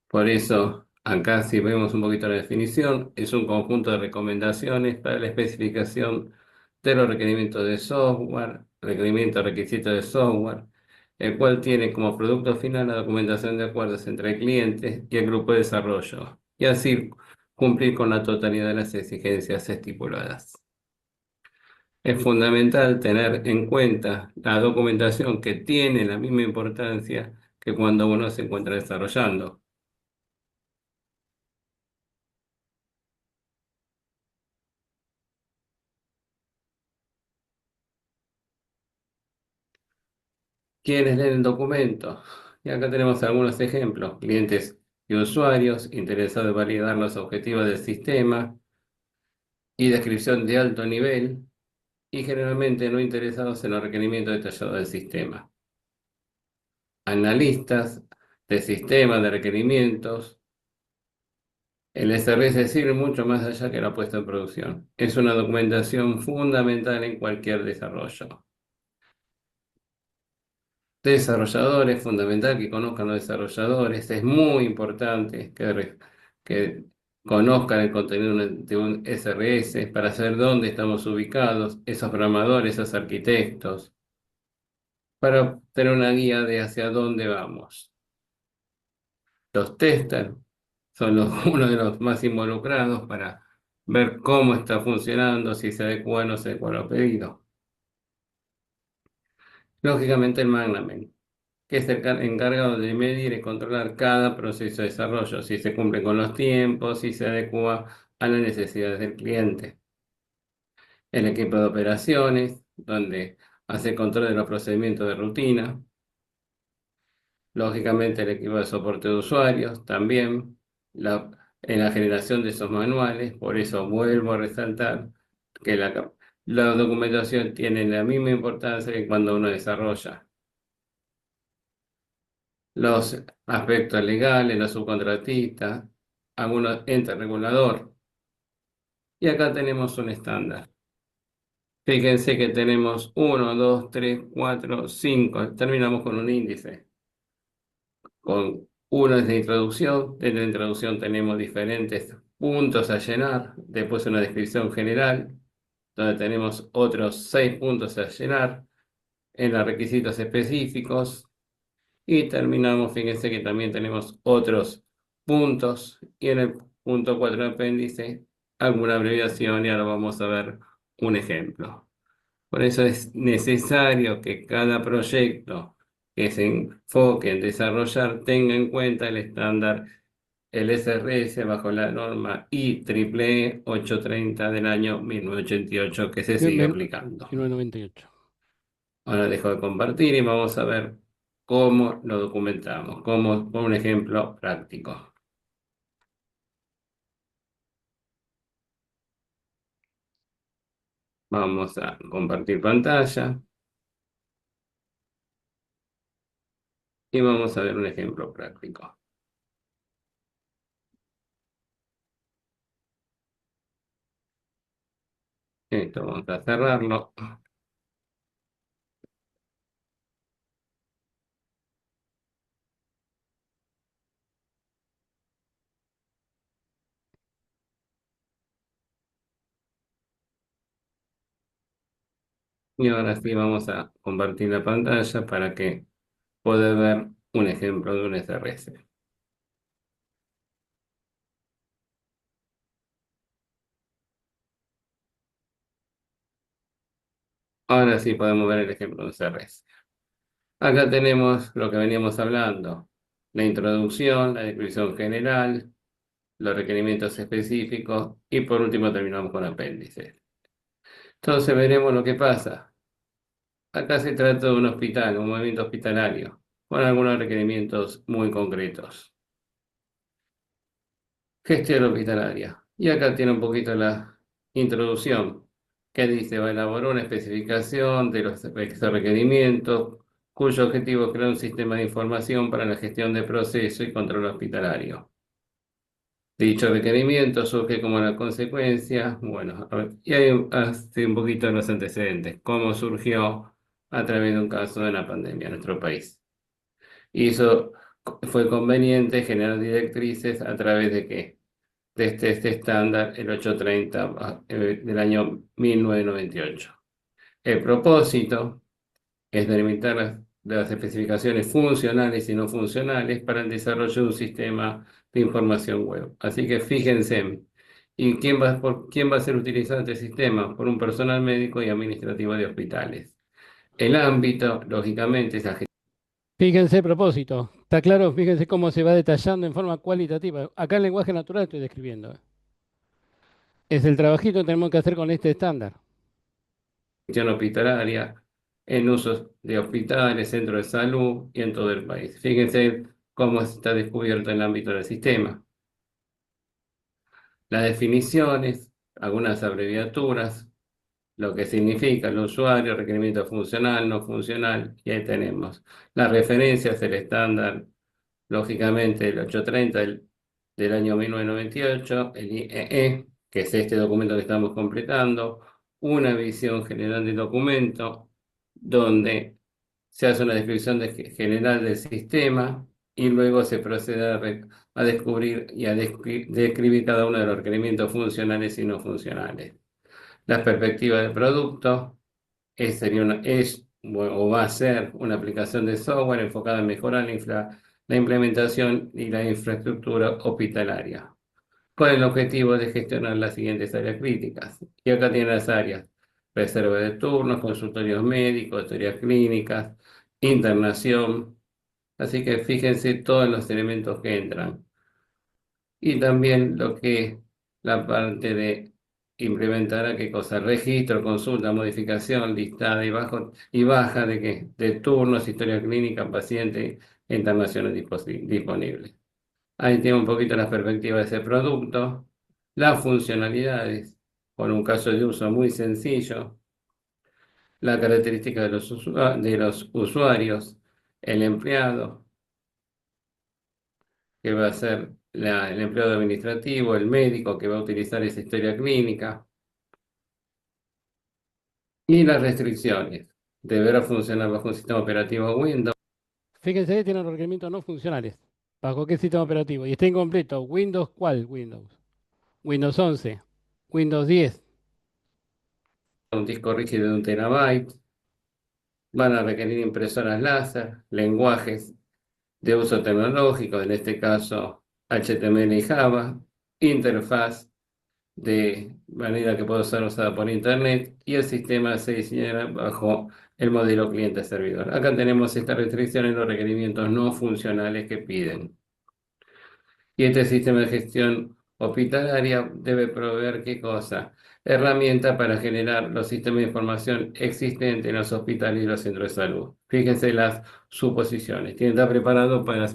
Por eso, acá si vemos un poquito la definición, es un conjunto de recomendaciones para la especificación de los requerimientos de software, requerimientos, requisitos de software, el cual tiene como producto final la documentación de acuerdos entre el cliente y el grupo de desarrollo, y así cumplir con la totalidad de las exigencias estipuladas. Es fundamental tener en cuenta la documentación que tiene la misma importancia que cuando uno se encuentra desarrollando. ¿Quiénes leen el documento? Y acá tenemos algunos ejemplos: clientes y usuarios interesados en validar los objetivos del sistema y descripción de alto nivel, y generalmente no interesados en los requerimientos detallados del sistema. Analistas de sistemas de requerimientos. El SRS sirve mucho más allá que la puesta en producción. Es una documentación fundamental en cualquier desarrollo. Desarrolladores, fundamental que conozcan los desarrolladores. Es muy importante que conozcan el contenido de un SRS para saber dónde estamos ubicados, esos programadores, esos arquitectos, para tener una guía de hacia dónde vamos. Los testers son uno de los más involucrados para ver cómo está funcionando, si se adecua o no se adecua a lo pedido. Lógicamente el management, que es el encargado de medir y controlar cada proceso de desarrollo, si se cumple con los tiempos, si se adecua a las necesidades del cliente. El equipo de operaciones, donde hace control de los procedimientos de rutina. Lógicamente el equipo de soporte de usuarios también, en la generación de esos manuales. Por eso vuelvo a resaltar que la documentación tiene la misma importancia que cuando uno desarrolla. Los aspectos legales, los subcontratistas, algunos ente regulador. Y acá tenemos un estándar. Fíjense que tenemos 1, 2, 3, 4, 5. Terminamos con un índice. Con uno es de introducción. En la introducción tenemos diferentes puntos a llenar. Después una descripción general, donde tenemos otros 6 puntos a llenar. En los requisitos específicos. Y terminamos, fíjense que también tenemos otros puntos. Y en el punto 4 apéndice, alguna abreviación, y ahora vamos a ver un ejemplo. Por eso es necesario que cada proyecto que se enfoque en desarrollar tenga en cuenta el estándar, el SRS, bajo la norma IEEE 830 del año 1988, que se sigue aplicando. 1998. Ahora dejo de compartir y vamos a ver cómo lo documentamos, con un ejemplo práctico. Vamos a compartir pantalla. Y vamos a ver un ejemplo práctico. Esto vamos a cerrarlo. Y ahora sí vamos a compartir la pantalla para que pueda ver un ejemplo de un SRS. Ahora sí podemos ver el ejemplo de un SRS. Acá tenemos lo que veníamos hablando: la introducción, la descripción general, los requerimientos específicos y por último terminamos con apéndices. Entonces veremos lo que pasa. Acá se trata de un hospital, un movimiento hospitalario, con algunos requerimientos muy concretos. Gestión hospitalaria. Y acá tiene un poquito la introducción, que dice: va a elaborar una especificación de los requerimientos, cuyo objetivo es crear un sistema de información para la gestión de proceso y control hospitalario. Dicho requerimiento surge como la consecuencia, bueno, a ver, y hay un poquito de los antecedentes, cómo surgió a través de un caso de una pandemia en nuestro país. Y eso fue conveniente generar directrices a través de qué, de este estándar, el 830 del año 1998. El propósito es delimitar de las especificaciones funcionales y no funcionales para el desarrollo de un sistema de información web. Así que fíjense, ¿y quién va a ser utilizado este sistema? Por un personal médico y administrativo de hospitales. El ámbito, lógicamente, es la Fíjense a propósito, está claro, fíjense cómo se va detallando en forma cualitativa. Acá en lenguaje natural estoy describiendo. Es el trabajito que tenemos que hacer con este estándar. gestión hospitalaria en usos de hospitales, centros de salud y en todo el país. Fíjense cómo está descubierto en el ámbito del sistema. Las definiciones, algunas abreviaturas, lo que significa el usuario, requerimiento funcional, no funcional, y ahí tenemos las referencias, el estándar, lógicamente el 830 del año 1998, el IEE, que es este documento que estamos completando, una visión general del documento, donde se hace una descripción general del sistema y luego se procede a descubrir y a describir cada uno de los requerimientos funcionales y no funcionales. La perspectiva del producto o va a ser una aplicación de software enfocada en mejorar la implementación y la infraestructura hospitalaria, con el objetivo de gestionar las siguientes áreas críticas. Y acá tiene las áreas: reserva de turnos, consultorios médicos, historias clínicas, internación. Así que fíjense todos los elementos que entran. Y también lo que es la parte de implementar, ¿qué cosa? Registro, consulta, modificación, listada y baja de qué, de turnos, historia clínica, paciente, internacional disponible. Ahí tiene un poquito la perspectiva de ese producto, las funcionalidades, con un caso de uso muy sencillo, la característica de los usuarios, el empleado, que va a ser el empleado administrativo, el médico que va a utilizar esa historia clínica, y las restricciones. Deberá funcionar bajo un sistema operativo Windows. Fíjense que tienen requerimientos no funcionales. ¿Bajo qué sistema operativo? Y está incompleto. ¿Windows cuál? Windows 11, Windows 10. Un disco rígido de 1 terabyte. Van a requerir impresoras láser, lenguajes de uso tecnológico, en este caso HTML y Java, interfaz de manera que pueda ser usada por Internet, y el sistema se diseñará bajo el modelo cliente-servidor. Acá tenemos esta restricción en los requerimientos no funcionales que piden. Y este sistema de gestión hospitalaria debe proveer, ¿qué cosa? Herramientas para generar los sistemas de información existentes en los hospitales y los centros de salud. Fíjense las suposiciones. Tiene que estar preparado para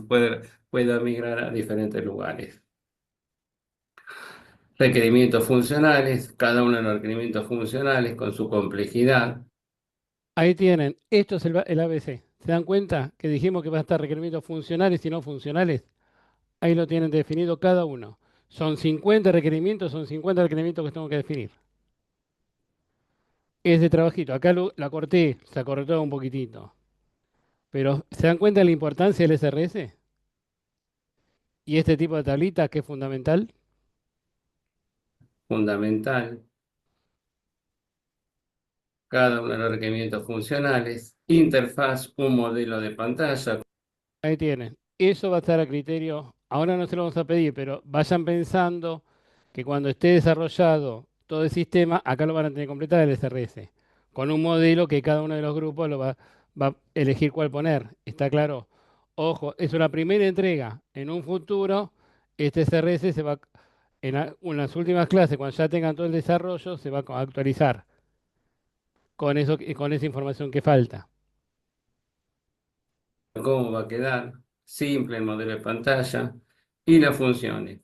pueda migrar a diferentes lugares. Requerimientos funcionales, cada uno de los requerimientos funcionales con su complejidad. Ahí tienen, esto es el ABC. ¿Se dan cuenta que dijimos que va a estar requerimientos funcionales y no funcionales? Ahí lo tienen definido cada uno. Son 50 requerimientos que tengo que definir. Ese trabajito, acá la corté, se acortó un poquitito. Pero ¿se dan cuenta de la importancia del SRS? Y este tipo de tablitas que es fundamental. Fundamental. Cada uno de los requerimientos funcionales. Interfaz, un modelo de pantalla. Ahí tienen. Eso va a estar a criterio. Ahora no se lo vamos a pedir, pero vayan pensando que cuando esté desarrollado todo el sistema, acá lo van a tener que completar el SRS. Con un modelo que cada uno de los grupos va a elegir cuál poner. ¿Está claro? Ojo, es una primera entrega. En un futuro, este SRS se va, en las últimas clases, cuando ya tengan todo el desarrollo, se va a actualizar con eso, con esa información que falta. Cómo va a quedar, simple el modelo de pantalla, y las funciones.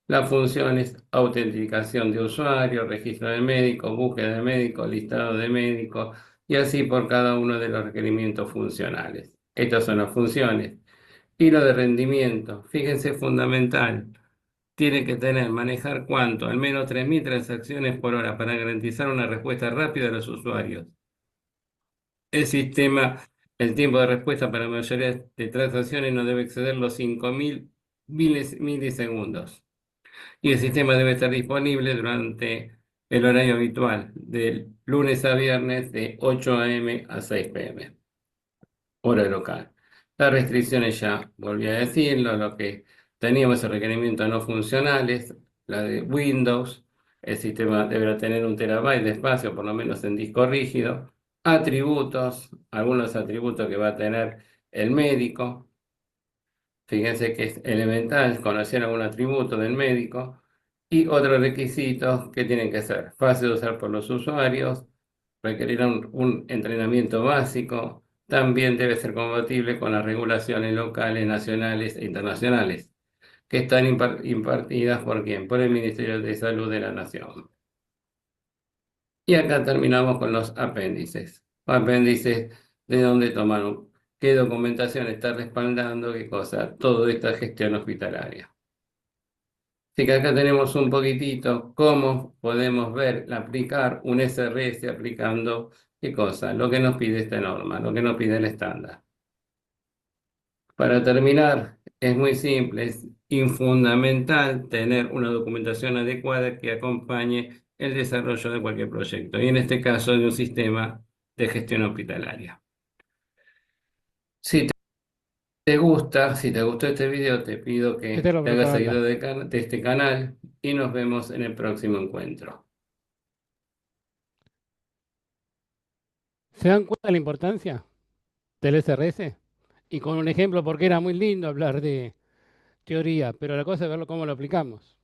Las funciones: autenticación de usuario, registro de médico, búsqueda de médico, listado de médico, y así por cada uno de los requerimientos funcionales. Estas son las funciones. Y lo de rendimiento, fíjense, fundamental. Tiene que manejar ¿cuánto? Al menos 3.000 transacciones por hora para garantizar una respuesta rápida a los usuarios. El sistema, el tiempo de respuesta para la mayoría de transacciones no debe exceder los 5.000 milisegundos. Y el sistema debe estar disponible durante el horario habitual, de lunes a viernes, de 8 a.m. a 6 p.m. hora local. Las restricciones ya, volví a decirlo, lo que teníamos el requerimiento no funcionales, la de Windows, el sistema deberá tener 1 TB de espacio, por lo menos en disco rígido, atributos, algunos atributos que va a tener el médico. Fíjense que es elemental conocer algún atributo del médico y otros requisitos que tienen que ser fácil de usar por los usuarios, requerirá un entrenamiento básico, también debe ser compatible con las regulaciones locales, nacionales e internacionales, que están impartidas ¿por quién? Por el Ministerio de Salud de la Nación. Y acá terminamos con los apéndices. Apéndices de dónde tomaron, qué documentación está respaldando, qué cosa, toda esta gestión hospitalaria. Así que acá tenemos un poquitito cómo podemos ver, aplicar un SRS aplicando qué cosa, lo que nos pide esta norma, lo que nos pide el estándar. Para terminar, es muy simple, es fundamental tener una documentación adecuada que acompañe el desarrollo de cualquier proyecto, y en este caso de un sistema de gestión hospitalaria. Si te gusta, si te gustó este video, te pido que Esta es la te hagas propaganda. seguidor de este canal y nos vemos en el próximo encuentro. ¿Se dan cuenta de la importancia del SRS? Y con un ejemplo, porque era muy lindo hablar de teoría, pero la cosa es verlo cómo lo aplicamos.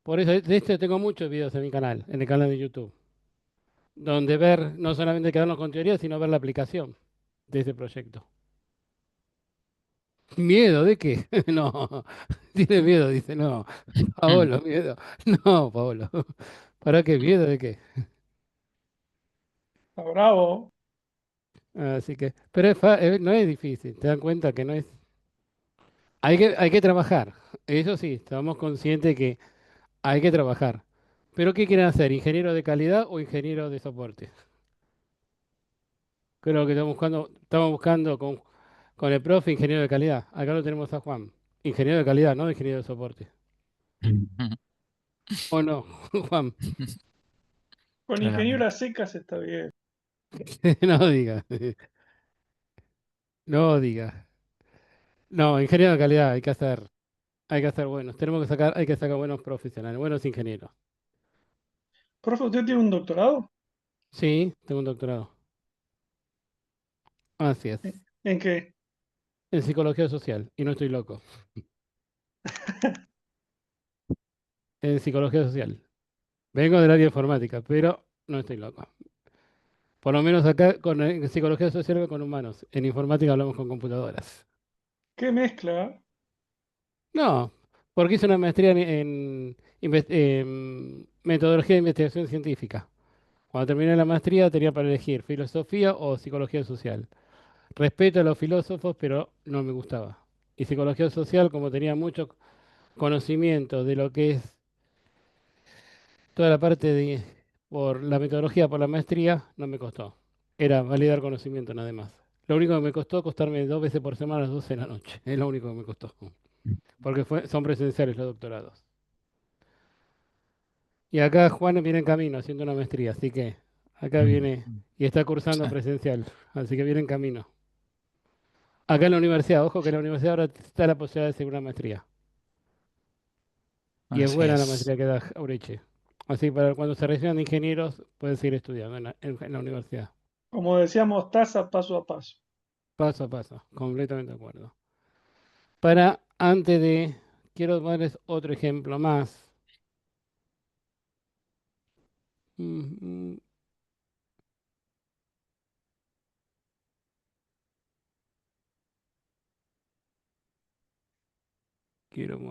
Por eso, de esto tengo muchos videos en mi canal, en el canal de YouTube, donde ver, no solamente quedarnos con teoría, sino ver la aplicación de ese proyecto. ¿Miedo de qué? No, tiene miedo, dice, no. Paolo, miedo. No, Paolo. ¿Para qué miedo de qué? Está bravo. Así que, pero no es difícil, te dan cuenta que no es. Hay que trabajar, eso sí, estamos conscientes que hay que trabajar. Pero ¿qué quieren hacer? ¿Ingeniero de calidad o ingeniero de soporte? Creo que estamos buscando con el profe ingeniero de calidad. Acá lo tenemos a Juan. Ingeniero de calidad, no ingeniero de soporte. ¿O no, Juan? Con Claramente. ingeniero a secas está bien. No diga. No diga. No, ingeniero de calidad hay que hacer buenos. Hay que sacar buenos profesionales, buenos ingenieros. Profe, ¿usted tiene un doctorado? Sí, tengo un doctorado. Así es. ¿En qué? En psicología social. Y no estoy loco. En psicología social. Vengo del área de informática, pero no estoy loco. Por lo menos acá en psicología social con humanos. En informática hablamos con computadoras. ¿Qué mezcla? No, porque hice una maestría en metodología de investigación científica. Cuando terminé la maestría tenía para elegir filosofía o psicología social. Respeto a los filósofos, pero no me gustaba. Y psicología social, como tenía mucho conocimiento de lo que es toda la parte por la metodología, por la maestría, no me costó. Era validar conocimiento nada más. Lo único que me costó costarme 2 veces por semana a las 12 de la noche. Es lo único que me costó. Porque son presenciales los doctorados. Y acá Juan viene en camino haciendo una maestría, así que acá viene y está cursando presencial, así que viene en camino. Acá en la universidad, ojo que en la universidad ahora está la posibilidad de hacer una maestría. Y es Así buena la es. maestría que da Aureche. Así para cuando se reciban de ingenieros pueden seguir estudiando en la universidad. Como decíamos, taza paso a paso. Paso a paso, completamente de acuerdo. Para antes de, quiero darles otro ejemplo más. Mm,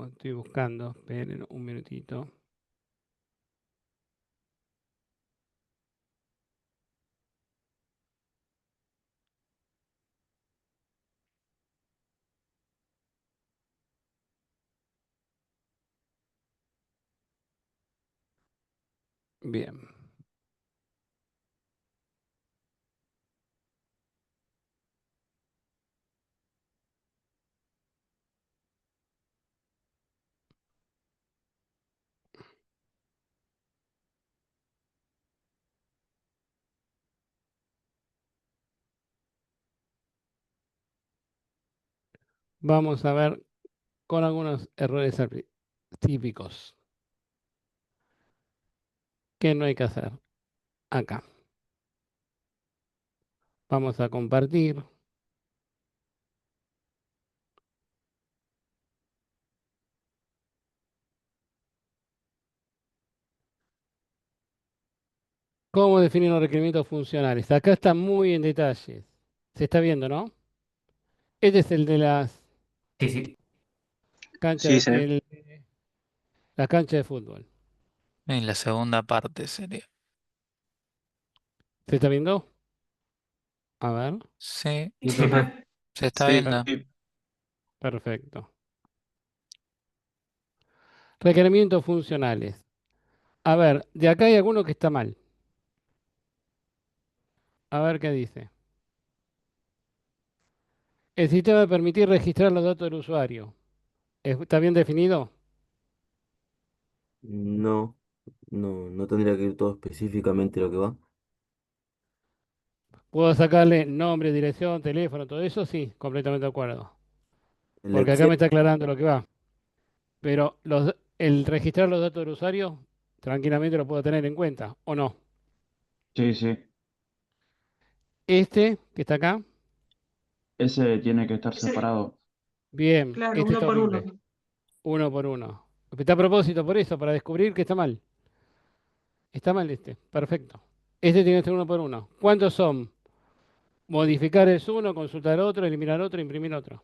estoy buscando, esperen un minutito. Bien. Vamos a ver con algunos errores típicos. ¿Qué no hay que hacer? Acá. Vamos a compartir. ¿Cómo definir los requerimientos funcionales? Acá está muy en detalle. Se está viendo, ¿no? Este es el de las Sí, sí. canchas, Sí, sí. la cancha de fútbol. En la segunda parte sería. ¿Se está viendo? A ver. Sí, Sí, Sí, profe. se está Sí. viendo. Perfecto. Requerimientos funcionales. A ver, de acá hay alguno que está mal. A ver qué dice. El sistema de permitir registrar los datos del usuario. ¿Está bien definido? No, no tendría que ir todo específicamente lo que va. ¿Puedo sacarle nombre, dirección, teléfono, todo eso? Sí, completamente de acuerdo. El Porque acá me Excel, está aclarando lo que va. Pero el registrar los datos del usuario, tranquilamente lo puedo tener en cuenta, ¿o no? Sí, sí. Este, que está acá, Ese tiene que estar Ese- separado. bien, claro, este uno está por uno. horrible. Uno por uno. Está a propósito por eso, para descubrir que está mal. Está mal este, perfecto. Este tiene que ser uno por uno. ¿Cuántos son? Modificar es uno, consultar otro, eliminar otro, imprimir otro.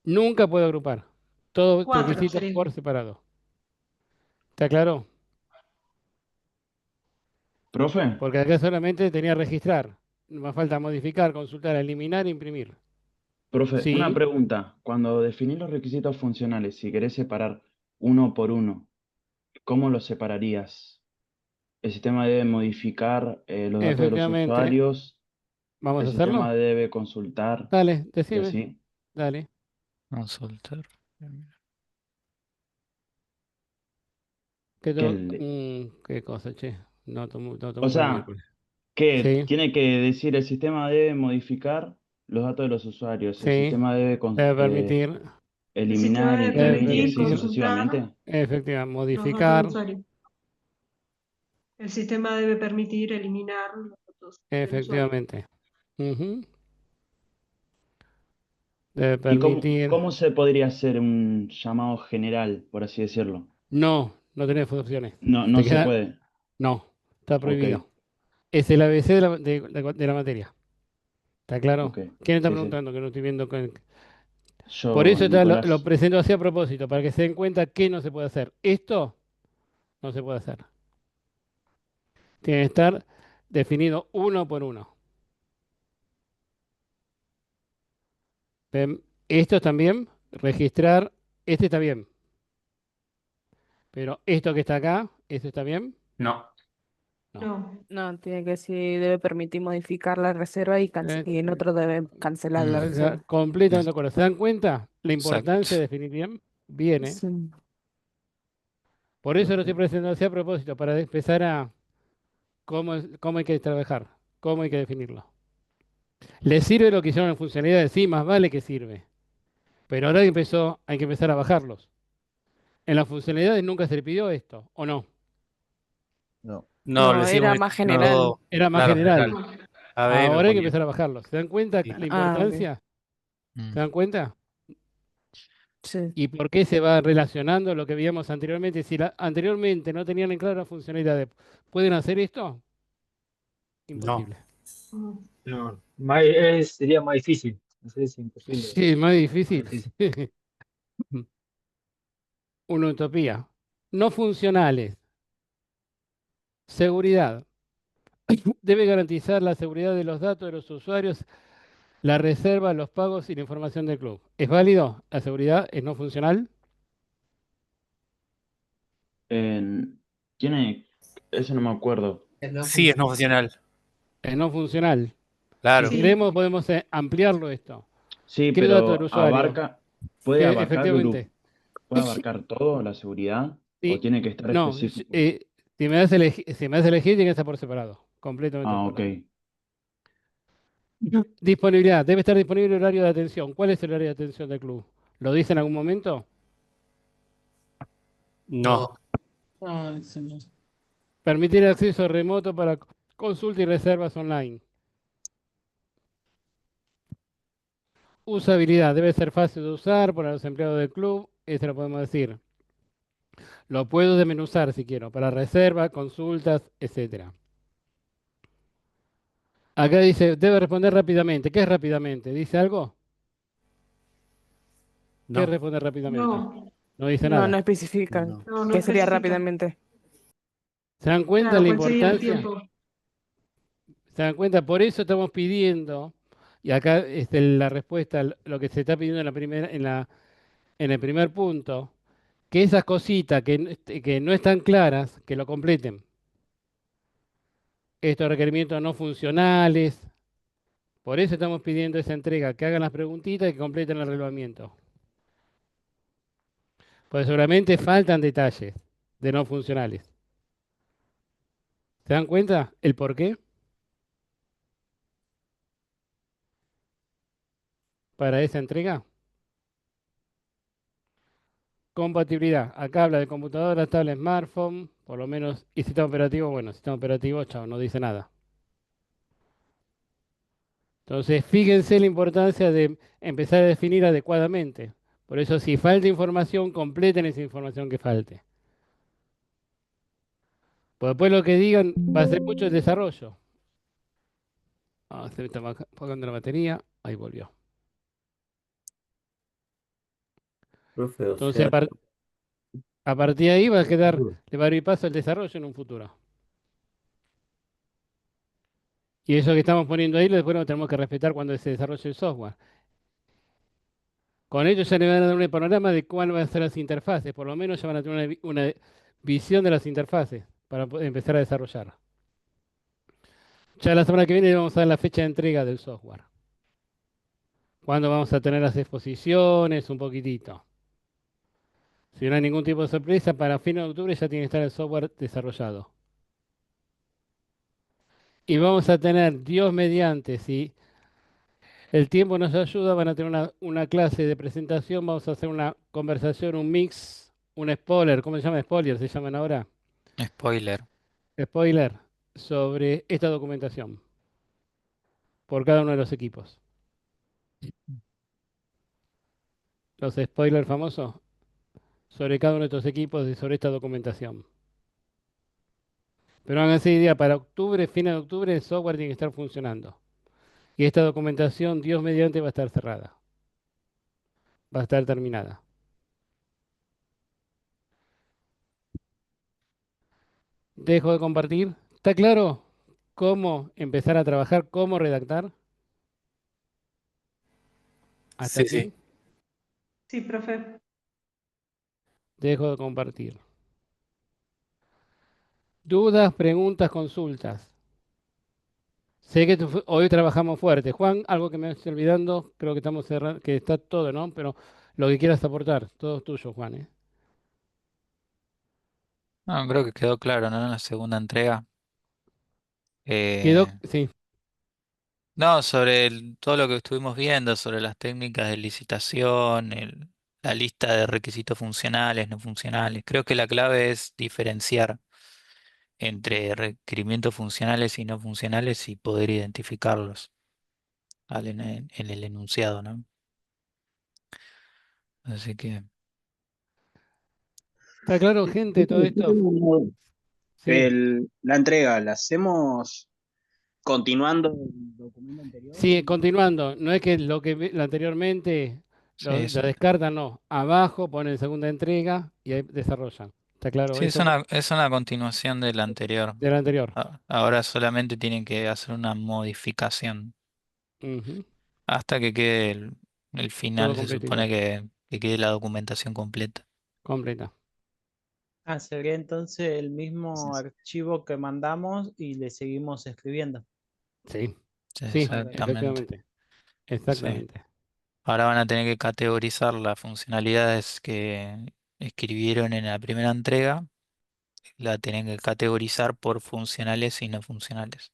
Nunca puedo agrupar. Todo Cuatro requisito sería. por separado. ¿Está claro? Profe, Porque acá solamente tenía registrar. Me falta modificar, consultar, eliminar, imprimir. una Sí, pregunta. Cuando definís los requisitos funcionales, si querés separar uno por uno, ¿cómo los separarías? El sistema debe modificar los datos de los efectivamente. usuarios, ¿Vamos el a sistema hacerlo? debe consultar Dale, y decime. así. Dale. Consultar. Que el- ¿Qué cosa, che? Noto o muy de sea, miércoles. que Sí, tiene que decir el sistema debe modificar los datos de los usuarios, el sí. sistema debe Debe permitir. El sistema eliminar, debe Debe imprimir y permitir así permitir. consultar sucesivamente. Efectivamente. los datos del Modificar. usuario. El sistema debe permitir eliminar los datos del usuario. Efectivamente. Ujú. Debe ¿Y permitir. cómo se podría hacer un llamado general, por así decirlo? No, no tenés opciones. No, no Te se queda. puede. No, está Ok, prohibido. Es el ABC de la materia. ¿Está claro? ok. ¿Quién está Sí, sí. preguntando? Que no estoy viendo. Por Yo, eso lo Nicolás. presento así a propósito, para que se den cuenta que no se puede hacer. Esto no se puede hacer. Tiene que estar definido uno por uno. ¿Ven? Esto también, registrar, este está bien. Pero esto que está acá, ¿esto está bien? No. No. No. No, tiene que decir, debe permitir modificar la reserva y en otro debe cancelar la O sea, reserva. completamente de acuerdo. ¿Se dan cuenta la Exacto. importancia de definir bien? Viene. Sí. Por eso lo estoy presentando así a propósito, para empezar a cómo hay que trabajar, cómo hay que definirlo. ¿Les sirve lo que hicieron en funcionalidades? Sí, más vale que sirve. Pero ahora hay que empezar a bajarlos. En las funcionalidades nunca se le pidió esto, ¿o no? no. No, le No, decimos era que más tiene uno, general. dos. Era más Claro, general. general. A ver, lo Ahora hay que ponía. empezar a bajarlos. ¿Se dan cuenta Sí. la Ah, ok. importancia? Mm. ¿Se dan cuenta? Sí. ¿Y por qué se va relacionando lo que veíamos anteriormente? Si anteriormente no tenían en claro las funcionalidades, ¿pueden hacer esto? No. Imposible. No, sería más difícil. No sé, es imposible. Sí, más Más difícil. difícil. Una utopía. No funcionales. Seguridad. Debe garantizar la seguridad de los datos de los usuarios, la reserva, los pagos y la información del club. ¿Es válido? ¿La seguridad es no funcional? En- tiene, eso no me acuerdo. Sí, es no funcional. Es no funcional. Si Claro. queremos, podemos ampliarlo esto. Sí, ¿Qué dato del pero usuario? puede Que abarcar efectivamente. puede abarcar todo la seguridad o Sí, tiene que estar no, específico. si me das a elegir, tiene que estar por separado. Completamente de Ah, ok. acuerdo. Disponibilidad. Debe estar disponible el horario de atención. ¿Cuál es el horario de atención del club? ¿Lo dice en algún momento? No. No, eso no. Permitir acceso remoto para consulta y reservas online. Usabilidad. Debe ser fácil de usar para los empleados del club. Eso lo podemos decir. Lo puedo desmenuzar si quiero, para reservas, consultas, etcétera. Acá dice, debe responder rápidamente. ¿Qué es rápidamente? ¿Dice algo? ¿Qué es No. responder rápidamente? No, No dice No, nada. no especifican No. no qué sería especifica. rápidamente. ¿Se dan cuenta Claro, la ¿cuál sería el importancia? tiempo? ¿Se dan cuenta? Por eso estamos pidiendo, y acá la respuesta, lo que se está pidiendo en la primera, en el primer punto, que esas cositas que no están claras, que lo completen. Estos requerimientos no funcionales. Por eso estamos pidiendo esa entrega, que hagan las preguntitas y que completen el reglamento. Pues seguramente faltan detalles de no funcionales. ¿Se dan cuenta el por qué? Para esa entrega. Compatibilidad. Acá habla de computadora, tablet, smartphone, por lo menos, y sistema operativo, bueno, sistema operativo, chao, no dice nada. Entonces, fíjense la importancia de empezar a definir adecuadamente. Por eso, si falta información, completen esa información que falte. Pues después lo que digan va a ser mucho el desarrollo. Ah, se me está apagando la batería. Ahí volvió. Profe, o Entonces, sea, a partir de ahí va a quedar, seguro. le va a abrir paso al desarrollo en un futuro. Y eso que estamos poniendo ahí, después lo tenemos que respetar cuando se desarrolle el software. Con ello ya le van a dar un panorama de cuáles van a ser las interfaces. Por lo menos ya van a tener una visión de las interfaces para empezar a desarrollar. Ya la semana que viene vamos a dar la fecha de entrega del software. Cuándo vamos a tener las exposiciones, un poquitito. Si no hay ningún tipo de sorpresa, para fines de octubre ya tiene que estar el software desarrollado. Y vamos a tener, Dios mediante, si el tiempo nos ayuda, van a tener una clase de presentación, vamos a hacer una conversación, un mix, un spoiler, ¿cómo se llama? Spoiler, se llaman ahora. Spoiler. Spoiler, sobre esta documentación, por cada uno de los equipos. Los spoilers famosos, sobre cada uno de estos equipos y sobre esta documentación. Pero háganse idea, para octubre, fines de octubre, el software tiene que estar funcionando. Y esta documentación, Dios mediante, va a estar cerrada. Va a estar terminada. Dejo de compartir. ¿Está claro cómo empezar a trabajar, cómo redactar? ¿Hasta Sí, aquí? sí. Sí, profe. Dejo de compartir. Dudas, preguntas, consultas. Sé que hoy trabajamos fuerte. Juan, algo que me estoy olvidando, creo que estamos cerrando, que está todo, ¿no? Pero lo que quieras aportar, todo es tuyo, Juan, ¿eh? No, creo que quedó claro, ¿no? En la segunda entrega. Quedó, Eh, sí. no, sobre todo lo que estuvimos viendo, sobre las técnicas de licitación, la lista de requisitos funcionales, no funcionales. Creo que la clave es diferenciar entre requerimientos funcionales y no funcionales y poder identificarlos en el enunciado, ¿no? Así que ¿Está claro, gente, todo Yo esto? tengo una duda. Sí. La entrega, ¿la hacemos continuando el documento anterior? Sí, continuando. No es que lo que anteriormente sí, lo descartan, no. Abajo ponen segunda entrega y ahí desarrollan. ¿Está claro sí, eso? es una continuación de la anterior. De la anterior. Ahora solamente tienen que hacer una modificación. Ujú. Hasta que quede el Todo final, se completo supone igual. que quede la documentación completa. Completa. Ah, sería entonces el mismo archivo que mandamos y le seguimos escribiendo. Sí. Sí, Sí, Ok. exactamente. efectivamente. Sí. Exactamente. Ahora van a tener que categorizar las funcionalidades que escribieron en la primera entrega. La tienen que categorizar por funcionales y no funcionales.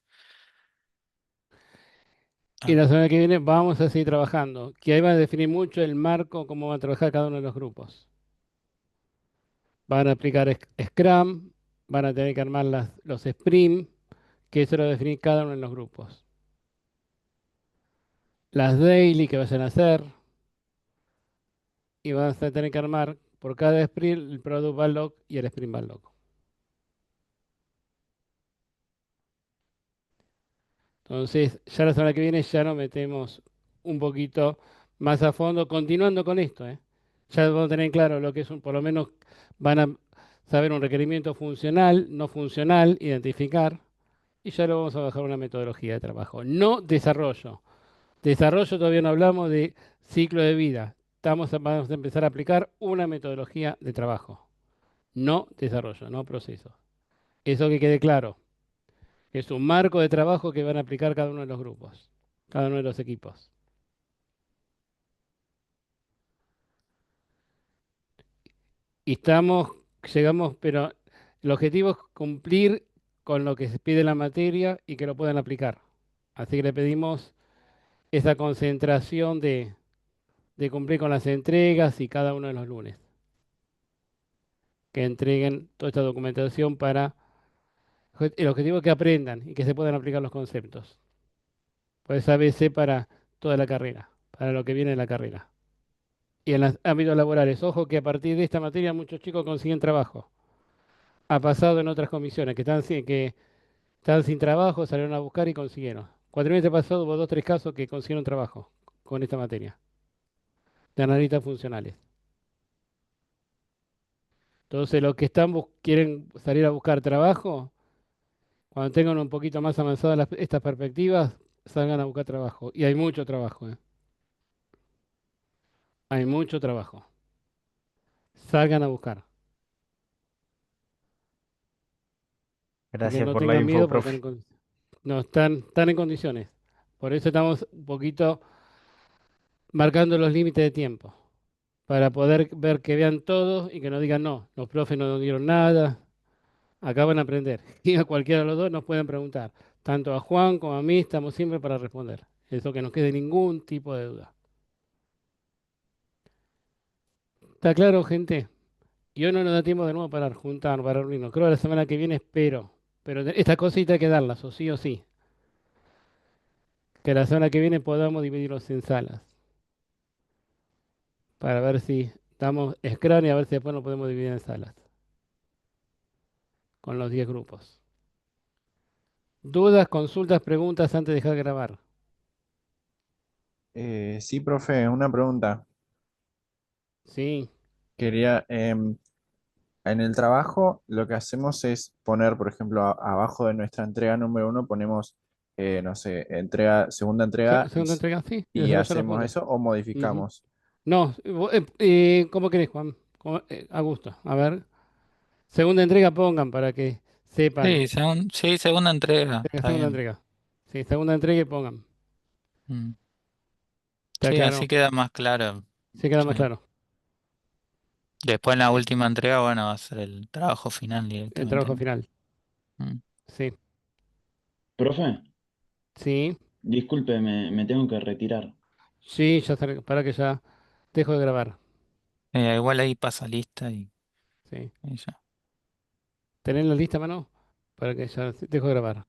Y la semana que viene vamos a seguir trabajando, que ahí va a definir mucho el marco, cómo van a trabajar cada uno de los grupos. Van a aplicar Scrum, van a tener que armar los sprint, que eso lo va a definir cada uno de los grupos. Las daily que vayan a hacer, y van a tener que armar por cada sprint el product backlog y el sprint backlog. Entonces, ya la semana que viene ya nos metemos un poquito más a fondo, continuando con esto, ¿eh? Ya vamos a tener claro lo que es por lo menos van a saber un requerimiento funcional, no funcional, identificar, y ya lo vamos a bajar una metodología de trabajo. No desarrollo. Desarrollo todavía no hablamos de ciclo de vida. Vamos a empezar a aplicar una metodología de trabajo. No desarrollo, no proceso. Eso que quede claro. Es un marco de trabajo que van a aplicar cada uno de los grupos, cada uno de los equipos. Y llegamos, pero el objetivo es cumplir con lo que se pide en la materia y que lo puedan aplicar. Así que le pedimos esa concentración de cumplir con las entregas y cada uno de los lunes. Que entreguen toda esta documentación para... El objetivo es que aprendan y que se puedan aplicar los conceptos. Pues ABC para toda la carrera, para lo que viene en la carrera. Y en los ámbitos laborales, ojo que a partir de esta materia muchos chicos consiguen trabajo. Ha pasado en otras comisiones que están sin trabajo, salieron a buscar y consiguieron. Cuatrimestre pasado hubo 2 o 3 casos que consiguieron trabajo con esta materia, de analistas funcionales. Entonces, los que quieren salir a buscar trabajo, cuando tengan un poquito más avanzadas estas perspectivas, salgan a buscar trabajo. Y hay mucho trabajo, ¿eh? Hay mucho trabajo. Salgan a buscar. Que Gracias no por la tengan info, miedo porque profe. no están en condiciones. Por eso estamos un poquito marcando los límites de tiempo. Para poder ver que vean todos y que no digan no, los profes no nos dieron nada, acaban de aprender. Y a cualquiera de los dos nos pueden preguntar. Tanto a Juan como a mí estamos siempre para responder. Eso que no quede ningún tipo de duda. ¿Está claro, gente? Y hoy no nos da tiempo de nuevo para juntar, para reunirnos. Creo que la semana que viene espero. Pero estas cositas hay que darlas, o sí. Que la semana que viene podamos dividirlos en salas. Para ver si damos Scrum y a ver si después nos podemos dividir en salas. Con los 10 grupos. ¿Dudas, consultas, preguntas antes de dejar de grabar? Sí, profe, una pregunta. Sí. Quería, en el trabajo lo que hacemos es poner, por ejemplo, abajo de nuestra entrega número 1 ponemos, no sé, segunda entrega Segunda entrega, sí. y Desarrollar los hacemos puntos. eso o modificamos. No, ¿cómo querés, Juan? A gusto. A ver. Segunda entrega pongan para que sepan. Sí, segunda entrega, está Segunda bien. entrega. Sí, segunda entrega y pongan. Mm. ¿Está Sí, claro? así queda más claro. Sí, queda más Sí. claro. Después en la última entrega, bueno, va a ser el trabajo final El directamente, trabajo ¿no? final. Mm. Sí. Profe, Sí. disculpe, me tengo que retirar. Sí, para que ya dejo de grabar. Igual ahí pasa lista Sí. y ya. ¿Tenés la lista a mano? Para que ya dejo de grabar.